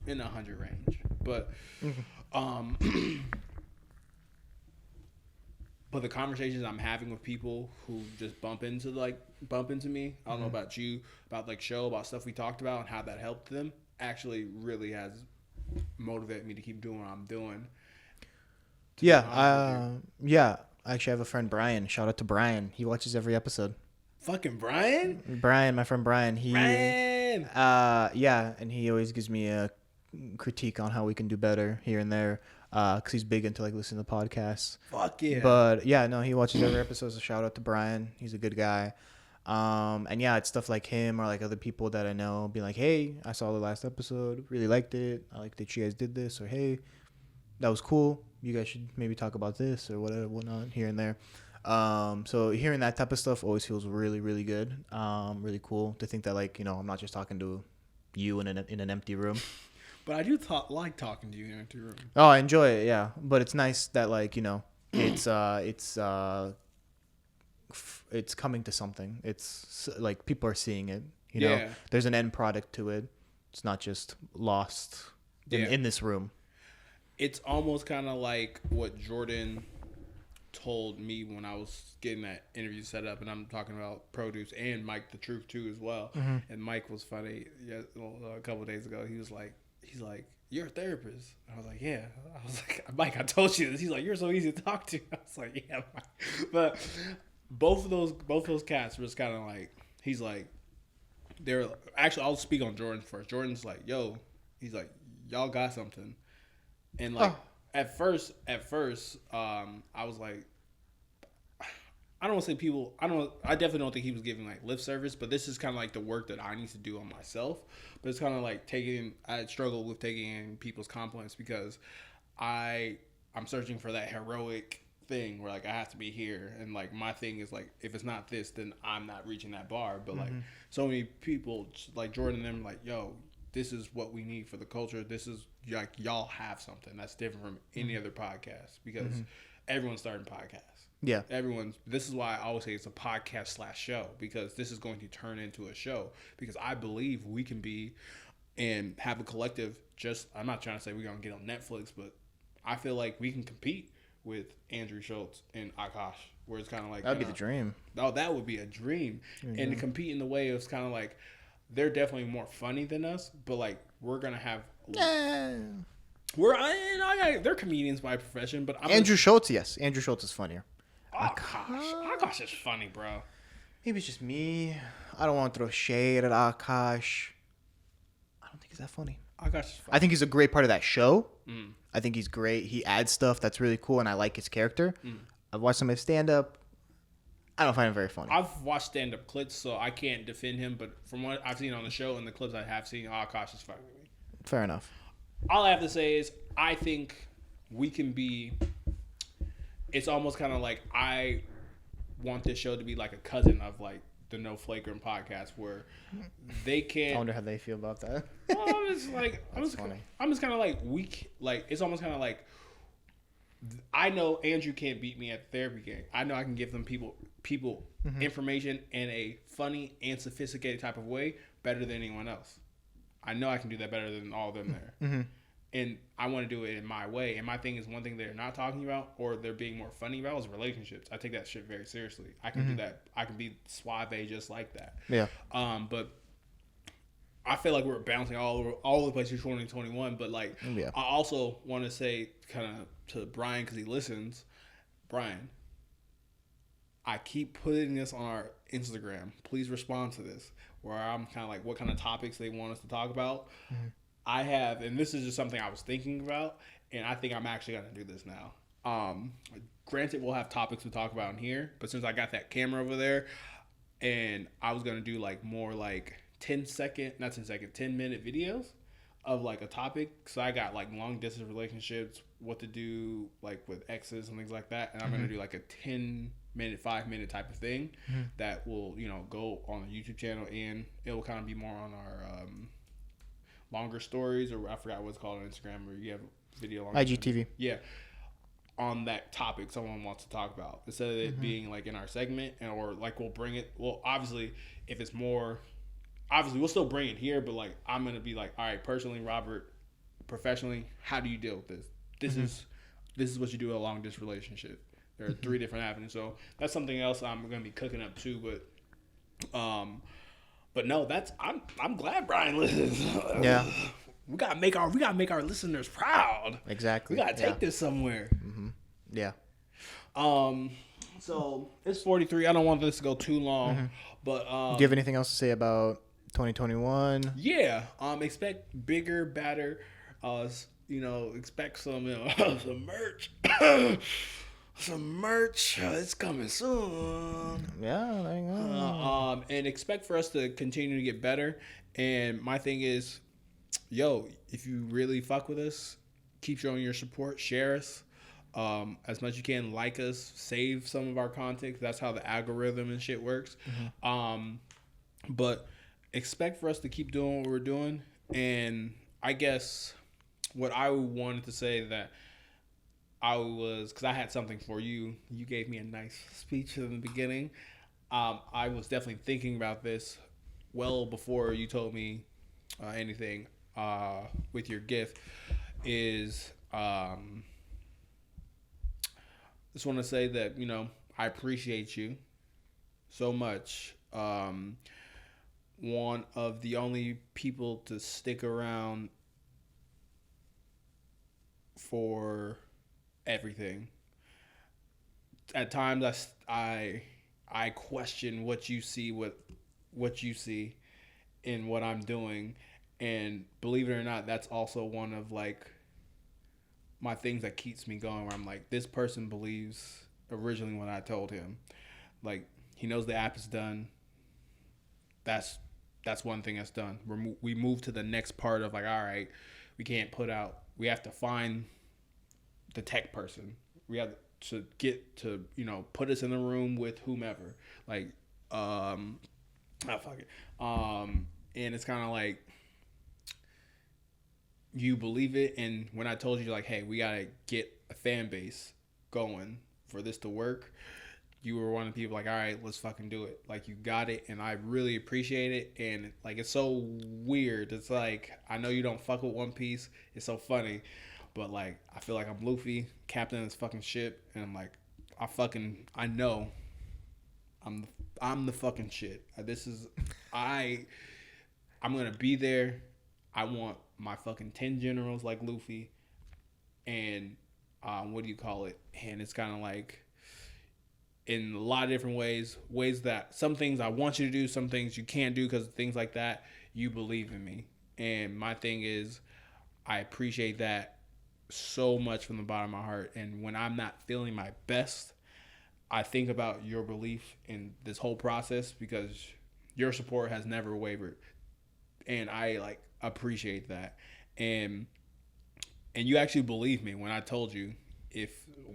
Speaker 2: in 100 range. But but the conversations I'm having with people who just bump into me, I don't know about you, about like show, about stuff we talked about and how that helped them, actually really has motivated me to keep doing what I'm doing.
Speaker 3: Yeah. I actually have a friend, Brian. Shout out to Brian. He watches every episode.
Speaker 2: Fucking Brian?
Speaker 3: My friend Brian.
Speaker 2: Brian!
Speaker 3: And he always gives me a critique on how we can do better here and there. Because he's big into like listening to podcasts.
Speaker 2: Fuck yeah.
Speaker 3: But yeah, no, he watches every episode. So shout out to Brian. He's a good guy. And yeah, it's stuff like him or like other people that I know be like, hey, I saw the last episode, really liked it. I like that you guys did this, or hey, that was cool. You guys should maybe talk about this or whatnot here and there. So hearing that type of stuff always feels really, really good. Really cool to think that like, you know, I'm not just talking to you in an empty room.
Speaker 2: But I do like talking to you in an empty room.
Speaker 3: Oh, I enjoy it, yeah. But it's nice that like, you know, it's coming to something. It's like people are seeing it. You know, there's an end product to it. It's not just lost in this room.
Speaker 2: It's almost kind of like what Jordan told me when I was getting that interview set up, and I'm talking about produce and Mike the Truth too as well. And Mike was funny. A couple of days ago, he's like, you're a therapist. I was like, yeah. I was like, Mike, I told you this. He's like, you're so easy to talk to. I was like, yeah, Mike. But both of those cats were just kind of like, he's like, they're actually, I'll speak on Jordan first. Jordan's like, yo, he's like, y'all got something. And like at first, I was like, I don't want to say people. I definitely don't think he was giving like lip service, but this is kind of like the work that I need to do on myself. But it's kind of like I struggle with taking in people's compliments because I'm searching for that heroic thing where like I have to be here, and like my thing is like if it's not this, then I'm not reaching that bar. But like so many people like Jordan and them like, yo, this is what we need for the culture. This is like y'all have something that's different from any other podcast because everyone's starting podcasts.
Speaker 3: Yeah.
Speaker 2: This is why I always say it's a podcast / show, because this is going to turn into a show, because I believe we can be and have a collective. I'm not trying to say we're going to get on Netflix, but I feel like we can compete with Andrew Schultz and Akash, where it's kind of like,
Speaker 3: that'd be the dream.
Speaker 2: Oh, that would be a dream. And to compete in the way of, it's kind of like, they're definitely more funny than us, but like we're going to have, they're comedians by profession, but Andrew Schultz is funnier. Akash is funny, bro.
Speaker 3: Maybe it's just me. I don't want to throw shade at Akash. I don't think he's that funny.
Speaker 2: Akash is funny.
Speaker 3: I think he's a great part of that show. I think he's great. He adds stuff that's really cool, and I like his character. I've watched some of his stand-up. I don't find him very funny.
Speaker 2: I've watched stand-up clips, so I can't defend him, but from what I've seen on the show and the clips I have seen, Akash is funny.
Speaker 3: Fair enough.
Speaker 2: all I have to say is I think we can be. It's almost kind of like I want this show to be like a cousin of like the No Flagrant podcast where they
Speaker 3: I
Speaker 2: can't.
Speaker 3: wonder how they feel about that.
Speaker 2: Well, it's like
Speaker 3: That's funny.
Speaker 2: I'm just kind of like like it's almost kind of like I know Andrew can't beat me at the therapy game. I know I can give them people information in a funny and sophisticated type of way better than anyone else. I know I can do that better than all of them there.
Speaker 3: Mm-hmm.
Speaker 2: And I want to do it in my way. And my thing is one thing they're not talking about or they're being more funny about is relationships. I take that shit very seriously. I can do that. I can be suave just like that.
Speaker 3: Yeah.
Speaker 2: But I feel like we're bouncing all over the place through 2021. But like,
Speaker 3: Yeah.
Speaker 2: I also want to say kind of to Brian because he listens. Brian, I keep putting this on our Instagram. Please respond to this. Where I'm kind of like, what kind of topics they want us to talk about. Mm-hmm. I have, and this is just something I was thinking about, and I think I'm actually going to do this now. Granted, we'll have topics to talk about in here, but since I got that camera over there, and I was going to do like more like 10-minute videos of like a topic. So I got like long distance relationships, what to do like with exes and things like that. And I'm going to do like a 10-minute, 5-minute type of thing that will, go on the YouTube channel, and it will kind of be more on our, longer stories, or I forgot what it's called on Instagram, where you have video on
Speaker 3: IGTV.
Speaker 2: Yeah, on that topic someone wants to talk about, instead of it being like in our segment, or like we'll bring it. Well, obviously, if it's more, obviously we'll still bring it here, but like I'm gonna be like, all right, personally, Robert, professionally, how do you deal with this? This is what you do in a long distance relationship. There are 3 different avenues, so that's something else I'm gonna be cooking up too. But no, I'm glad Brian listens.
Speaker 3: Yeah.
Speaker 2: We gotta make our listeners proud.
Speaker 3: Exactly.
Speaker 2: We gotta take this somewhere.
Speaker 3: Mm-hmm. Yeah.
Speaker 2: So it's 43. I don't want this to go too long, but
Speaker 3: Do you have anything else to say about 2021?
Speaker 2: yeah. Expect bigger, badder. Expect some some merch. Some merch. It's coming soon.
Speaker 3: Yeah, there you go.
Speaker 2: And expect for us to continue to get better. And my thing is, if you really fuck with us, keep showing your support. Share us as much as you can. Like us. Save some of our content. That's how the algorithm and shit works. But expect for us to keep doing what we're doing. And I guess what I wanted to say that because I had something for you. You gave me a nice speech in the beginning. I was definitely thinking about this well before you told me anything with your gift. Just want to say that, I appreciate you so much. One of the only people to stick around for everything. At times I question what you see in what I'm doing, and believe it or not, that's also one of like my things that keeps me going, where I'm like, this person believes originally when I told him, like, he knows the app is done. That's one thing that's done. We move to the next part of like, all right, we have to find the tech person. We have to get to, put us in the room with whomever. Like, fuck it. And it's kind of like, you believe it. And when I told you, like, hey, we got to get a fan base going for this to work, you were one of the people like, all right, let's fucking do it. Like, you got it. And I really appreciate it. And like, it's so weird. It's like, I know you don't fuck with One Piece. It's so funny. But like, I feel like I'm Luffy, captain of this fucking ship, and I'm like, I know, I'm the fucking shit. I'm gonna be there. I want my fucking 10 generals like Luffy, and what do you call it? And it's kind of like, in a lot of different ways that some things I want you to do, some things you can't do because of things like that. You believe in me, and my thing is, I appreciate that so much from the bottom of my heart. And when I'm not feeling my best, I think about your belief in this whole process, because your support has never wavered, and I like appreciate that. And And you actually believe me when I told you,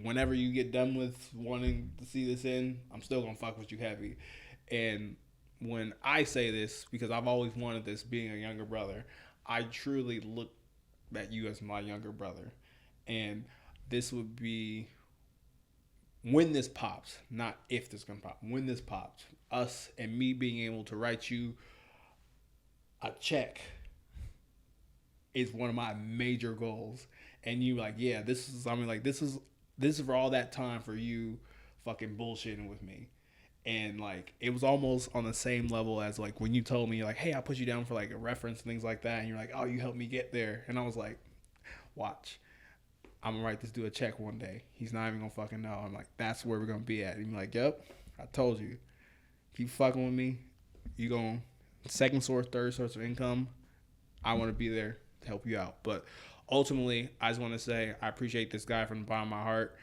Speaker 2: whenever you get done with wanting to see this end, I'm still gonna fuck with you heavy. And when I say this, because I've always wanted this, being a younger brother, I truly look at you as my younger brother. And this would be when this pops, not if this gonna pop. When this pops, us and me being able to write you a check is one of my major goals. And you like, yeah, this is for all that time for you fucking bullshitting with me. And like, it was almost on the same level as like when you told me like, hey, I'll put you down for like a reference and things like that. And you're like, oh, you helped me get there. And I was like, watch, I'm gonna write this dude a check one day. He's not even gonna fucking know. I'm like, that's where we're gonna be at. And you're like, yep, I told you. Keep fucking with me. You going second source, third source of income. I want to be there to help you out. But ultimately, I just want to say I appreciate this guy from the bottom of my heart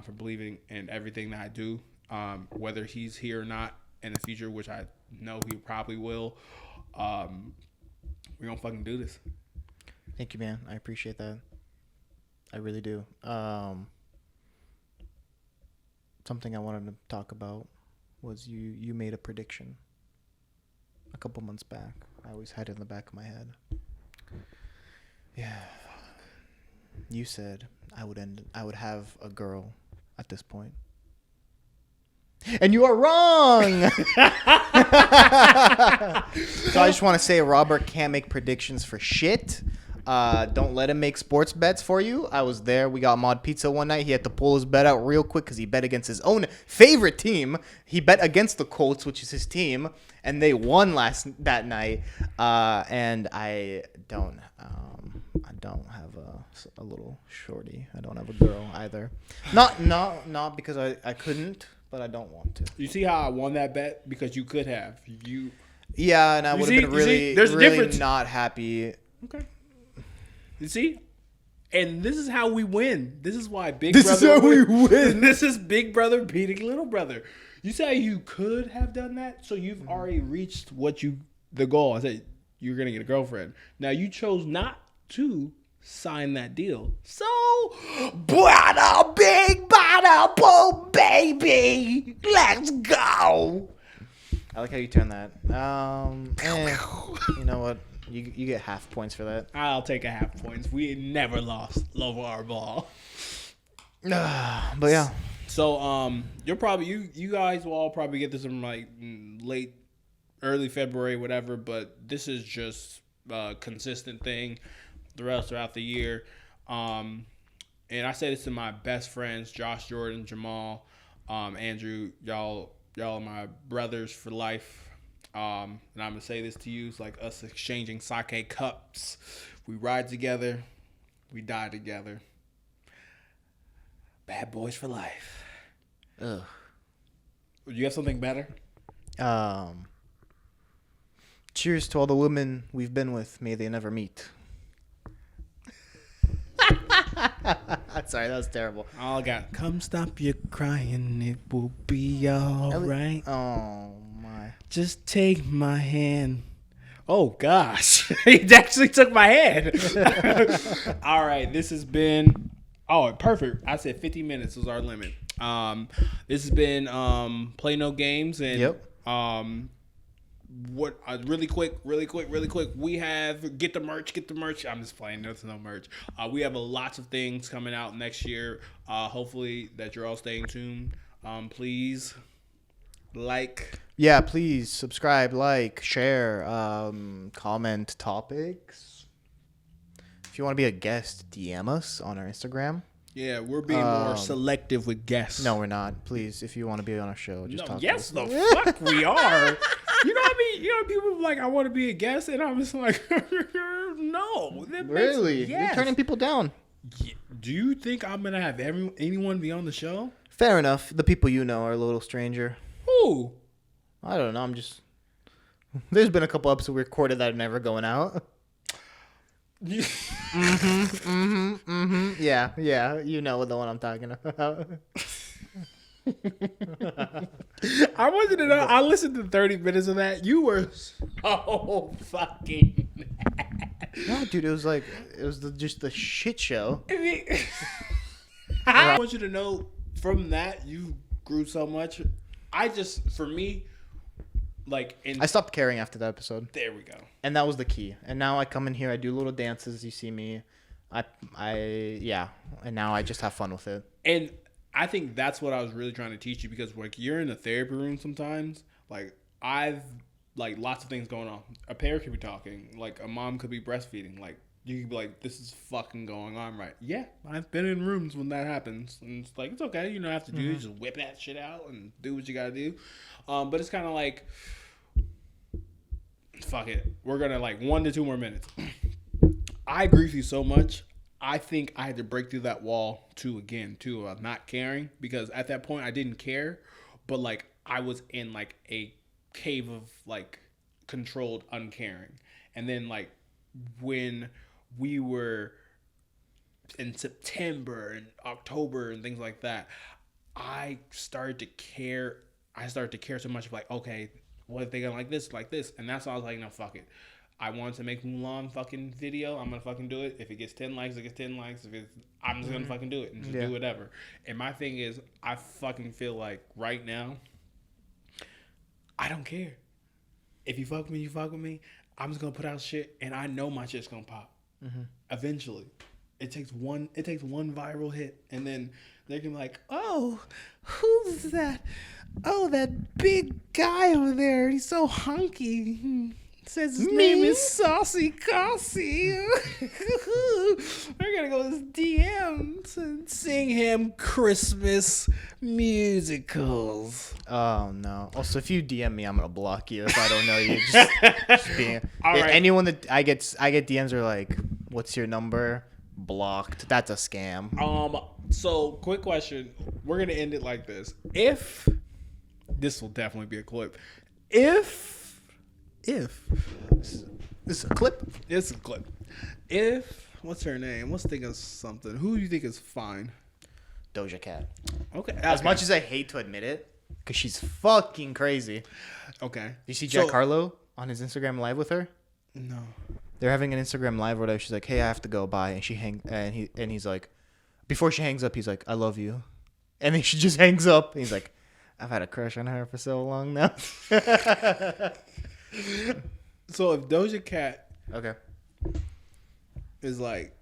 Speaker 2: for believing in everything that I do. Whether he's here or not in the future, which I know he probably will, we're gonna fucking do this.
Speaker 3: Thank you, man. I appreciate that. I really do. Something I wanted to talk about was you made a prediction a couple months back. I always had it in the back of my head. Yeah. You said I would have a girl at this point. And you are wrong. So I just want to say Robert can't make predictions for shit. Don't let him make sports bets for you. I was there. We got Mod Pizza one night. He had to pull his bet out real quick because he bet against his own favorite team. He bet against the Colts, which is his team, and they won that night. And I don't have a little shorty. I don't have a girl either. Not because I couldn't, but I don't want to.
Speaker 2: You see how I won that bet? Because you could have.
Speaker 3: Yeah, and I would have been
Speaker 2: there's a difference.
Speaker 3: Not happy.
Speaker 2: Okay. You see? And this is how we win. This is why Big
Speaker 3: This
Speaker 2: Brother
Speaker 3: is how we win.
Speaker 2: This is Big Brother beating Little Brother. You say you could have done that, so you've already reached the goal. I said you're gonna get a girlfriend. Now you chose not to sign that deal. So, bada big, bada boom, baby, let's go.
Speaker 3: I like how you turn that. You know what? You get half points for that.
Speaker 2: I'll take a half points. We never lost love our ball.
Speaker 3: But yeah.
Speaker 2: So you're probably you guys will all probably get this in like early February, whatever. But this is just a consistent thing throughout the year. And I say this to my best friends, Josh, Jordan, Jamal, Andrew. Y'all are my brothers for life. And I'm going to say this to you. It's like us exchanging sake cups. We ride together. We die together. Bad boys for life.
Speaker 3: Ugh.
Speaker 2: You have something better?
Speaker 3: Cheers to all the women we've been with. May they never meet. Sorry, that was terrible.
Speaker 2: All I got. Come stop your crying. It will be all right.
Speaker 3: Oh, my.
Speaker 2: Just take my hand. Oh, gosh. He actually took my hand. All right. This has been... Oh, perfect. I said 50 minutes was our limit. This has been Play No Games. And
Speaker 3: yep.
Speaker 2: Really quick. We have get the merch. I'm just playing. There's no merch. We have lots of things coming out next year. Hopefully that you're all staying tuned. Please like.
Speaker 3: Yeah, please subscribe, like, share, comment topics. If you want to be a guest, DM us on our Instagram.
Speaker 2: Yeah, we're being more selective with guests.
Speaker 3: No, we're not. Please, if you want to be on our show, just talk
Speaker 2: yes,
Speaker 3: to us.
Speaker 2: the fuck we are. You know what I mean? You know, people are like, I want to be a guest, and I'm just like, no.
Speaker 3: Really?
Speaker 2: Yes.
Speaker 3: You're turning people down.
Speaker 2: Do you think I'm going to have anyone be on the show?
Speaker 3: Fair enough. The people you know are a little stranger.
Speaker 2: Who?
Speaker 3: I don't know. There's been a couple episodes we recorded that are never going out. Yeah. You know the one I'm talking about.
Speaker 2: I wanted to know. I listened to 30 minutes of that. You were so fucking mad.
Speaker 3: No, dude, it was just the shit show.
Speaker 2: I want you to know from that you grew so much. For me, like,
Speaker 3: I stopped caring after that episode.
Speaker 2: There we go.
Speaker 3: And that was the key. And now I come in here, I do little dances. You see me, yeah. And now I just have fun with it.
Speaker 2: And I think that's what I was really trying to teach you, because like you're in a therapy room sometimes. Like I've like lots of things going on. A parent could be talking. Like a mom could be breastfeeding. Like you could be like, this is fucking going on, right? Yeah, I've been in rooms when that happens, and it's like, it's okay. You don't have to do it. Just whip that shit out and do what you gotta do. But it's kind of like, fuck it. We're gonna like 1 to 2 more minutes. I agree with you so much. I think I had to break through that wall too, of not caring, because at that point I didn't care, but like I was in like a cave of like controlled uncaring. And then like when we were in September and October and things like that, I started to care. I started to care so much of like, okay, what if they gonna like this? And that's why I was like, no, fuck it. I wanted to make Mulan fucking video. I'm gonna fucking do it. If it gets 10 likes, it gets 10 likes. I'm just gonna fucking do it and just do whatever. And my thing is, I fucking feel like right now, I don't care. If you fuck with me, you fuck with me. I'm just gonna put out shit, and I know my shit's gonna pop. Eventually, it takes one viral hit, and then they're gonna be like, oh, who's that? Oh, that big guy over there. He's so hunky. Says his name is Saucy Cossy. We're gonna go to his DMs and sing him Christmas musicals.
Speaker 3: Oh no! Also, if you DM me, I'm gonna block you if I don't know you. Just being
Speaker 2: All right.
Speaker 3: Anyone that I get DMs are like, "What's your number?" Blocked. That's a scam.
Speaker 2: So quick question. We're gonna end it like this. If this will definitely be a clip. If
Speaker 3: This is a clip.
Speaker 2: it's a clip. If what's her name? Let's think of something. Who do you think is fine?
Speaker 3: Doja Cat.
Speaker 2: Okay.
Speaker 3: As much as I hate to admit it, because she's fucking crazy.
Speaker 2: Okay.
Speaker 3: You see Jack Harlow on his Instagram live with her?
Speaker 2: No.
Speaker 3: They're having an Instagram live where she's like, "Hey, I have to go. Bye." And he's like, before she hangs up, he's like, "I love you," and then she just hangs up. And he's like, "I've had a crush on her for so long now."
Speaker 2: So if Doja Cat
Speaker 3: Okay.
Speaker 2: is like,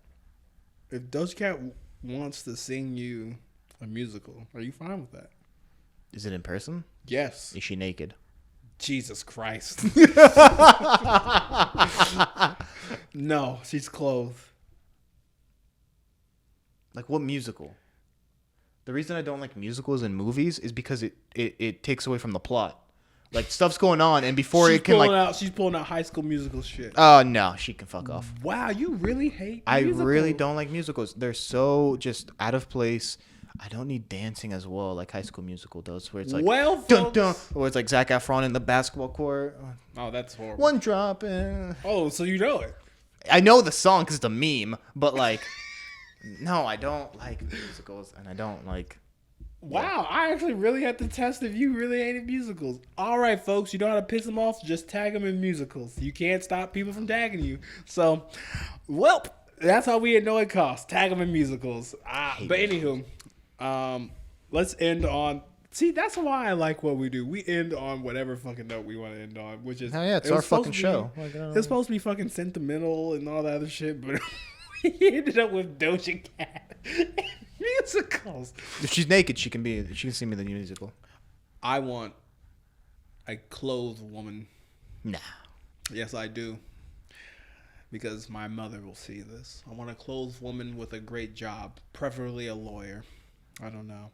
Speaker 2: if Doja Cat wants to sing you a musical, are you fine with that?
Speaker 3: Is it in person?
Speaker 2: Yes.
Speaker 3: Is she naked?
Speaker 2: Jesus Christ. No, she's clothed.
Speaker 3: Like what musical? The reason I don't like musicals in movies is because it takes away from the plot. Like stuff's going on, and before
Speaker 2: She's
Speaker 3: it can
Speaker 2: she's pulling out High School Musical shit.
Speaker 3: Oh no, she can fuck off.
Speaker 2: Wow, you really hate
Speaker 3: I
Speaker 2: musicals.
Speaker 3: really don't like musicals. They're so just out of place. I don't need dancing as well, like High School Musical does, where it's like
Speaker 2: Well,
Speaker 3: dun
Speaker 2: folks.
Speaker 3: dun, or it's like Zac Efron in the basketball court.
Speaker 2: Oh, that's horrible.
Speaker 3: One drop. In.
Speaker 2: Oh, so you know it.
Speaker 3: I know the song because it's a meme, but like, no, I don't like musicals, and I don't like.
Speaker 2: Wow, I actually really had to test if you really hated musicals. All right, folks, you know how to piss them off? Just tag them in musicals. You can't stop people from tagging you. So, well, that's how we annoy Cas. Tag them in musicals. But anywho, let's end on. See, that's why I like what we do. We end on whatever fucking note we want to end on, which is
Speaker 3: Hell yeah, it's
Speaker 2: it
Speaker 3: our
Speaker 2: was supposed
Speaker 3: fucking
Speaker 2: to be-
Speaker 3: show.
Speaker 2: It's supposed to be fucking sentimental and all that other shit, but we ended up with Doja Cat and musicals.
Speaker 3: If she's naked, she can see me in the musical.
Speaker 2: I want a clothed woman.
Speaker 3: Nah.
Speaker 2: Yes, I do. Because my mother will see this. I want a clothed woman with a great job, preferably a lawyer. I don't know.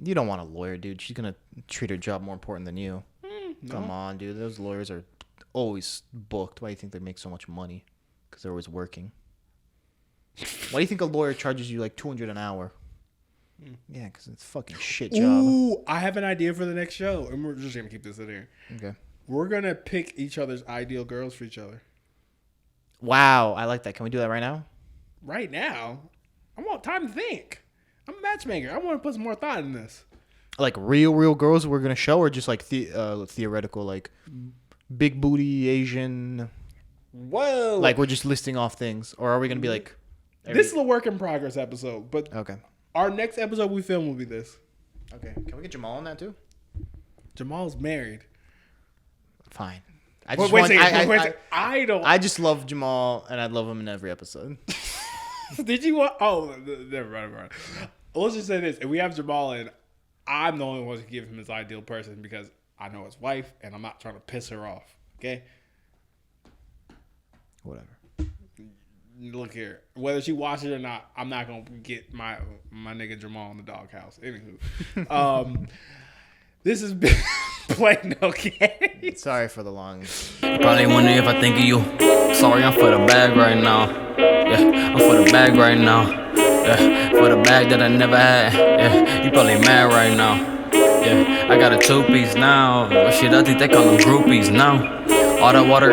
Speaker 3: You don't want a lawyer, dude. She's gonna treat her job more important than you.
Speaker 2: No.
Speaker 3: Come on, dude. Those lawyers are always booked. Why do you think they make so much money? Because they're always working. Why do you think a lawyer charges you like $200 an hour? Yeah, because it's a fucking shit job.
Speaker 2: Ooh, I have an idea for the next show, and we're just gonna keep this in here.
Speaker 3: Okay.
Speaker 2: We're gonna pick each other's ideal girls for each other.
Speaker 3: Wow, I like that. Can we do that right now?
Speaker 2: Right now, I want time to think. I'm a matchmaker. I want to put some more thought in this.
Speaker 3: Like real girls we're gonna show, or just like theoretical, like big booty Asian.
Speaker 2: Whoa!
Speaker 3: Like we're just listing off things, or are we gonna be like?
Speaker 2: This is a work in progress episode, but
Speaker 3: Okay.
Speaker 2: our next episode we film will be this.
Speaker 3: Okay. Can we get Jamal on that too?
Speaker 2: Jamal's married.
Speaker 3: Fine. I
Speaker 2: Wait,
Speaker 3: just
Speaker 2: wait,
Speaker 3: want.
Speaker 2: a second,
Speaker 3: I,
Speaker 2: wait,
Speaker 3: I,
Speaker 2: a second. I don't.
Speaker 3: I just love Jamal, and I'd love him in every episode.
Speaker 2: Did you want? Oh, never mind. Let's just say this: if we have Jamal in, I'm the only one to give him his ideal person because I know his wife, and I'm not trying to piss her off. Okay.
Speaker 3: Whatever.
Speaker 2: Look here. Whether she watches it or not, I'm not gonna get my nigga Jamal in the doghouse. Anywho, this has been Plain Okay.
Speaker 3: Sorry for the long.
Speaker 1: Probably wonder if I think of you. Sorry, I'm for the bag right now. Yeah, I'm for the bag right now. Yeah, for the bag that I never had. Yeah, you probably mad right now. Yeah, I got a 2-piece now. Shit, I think they call them groupies now. All that water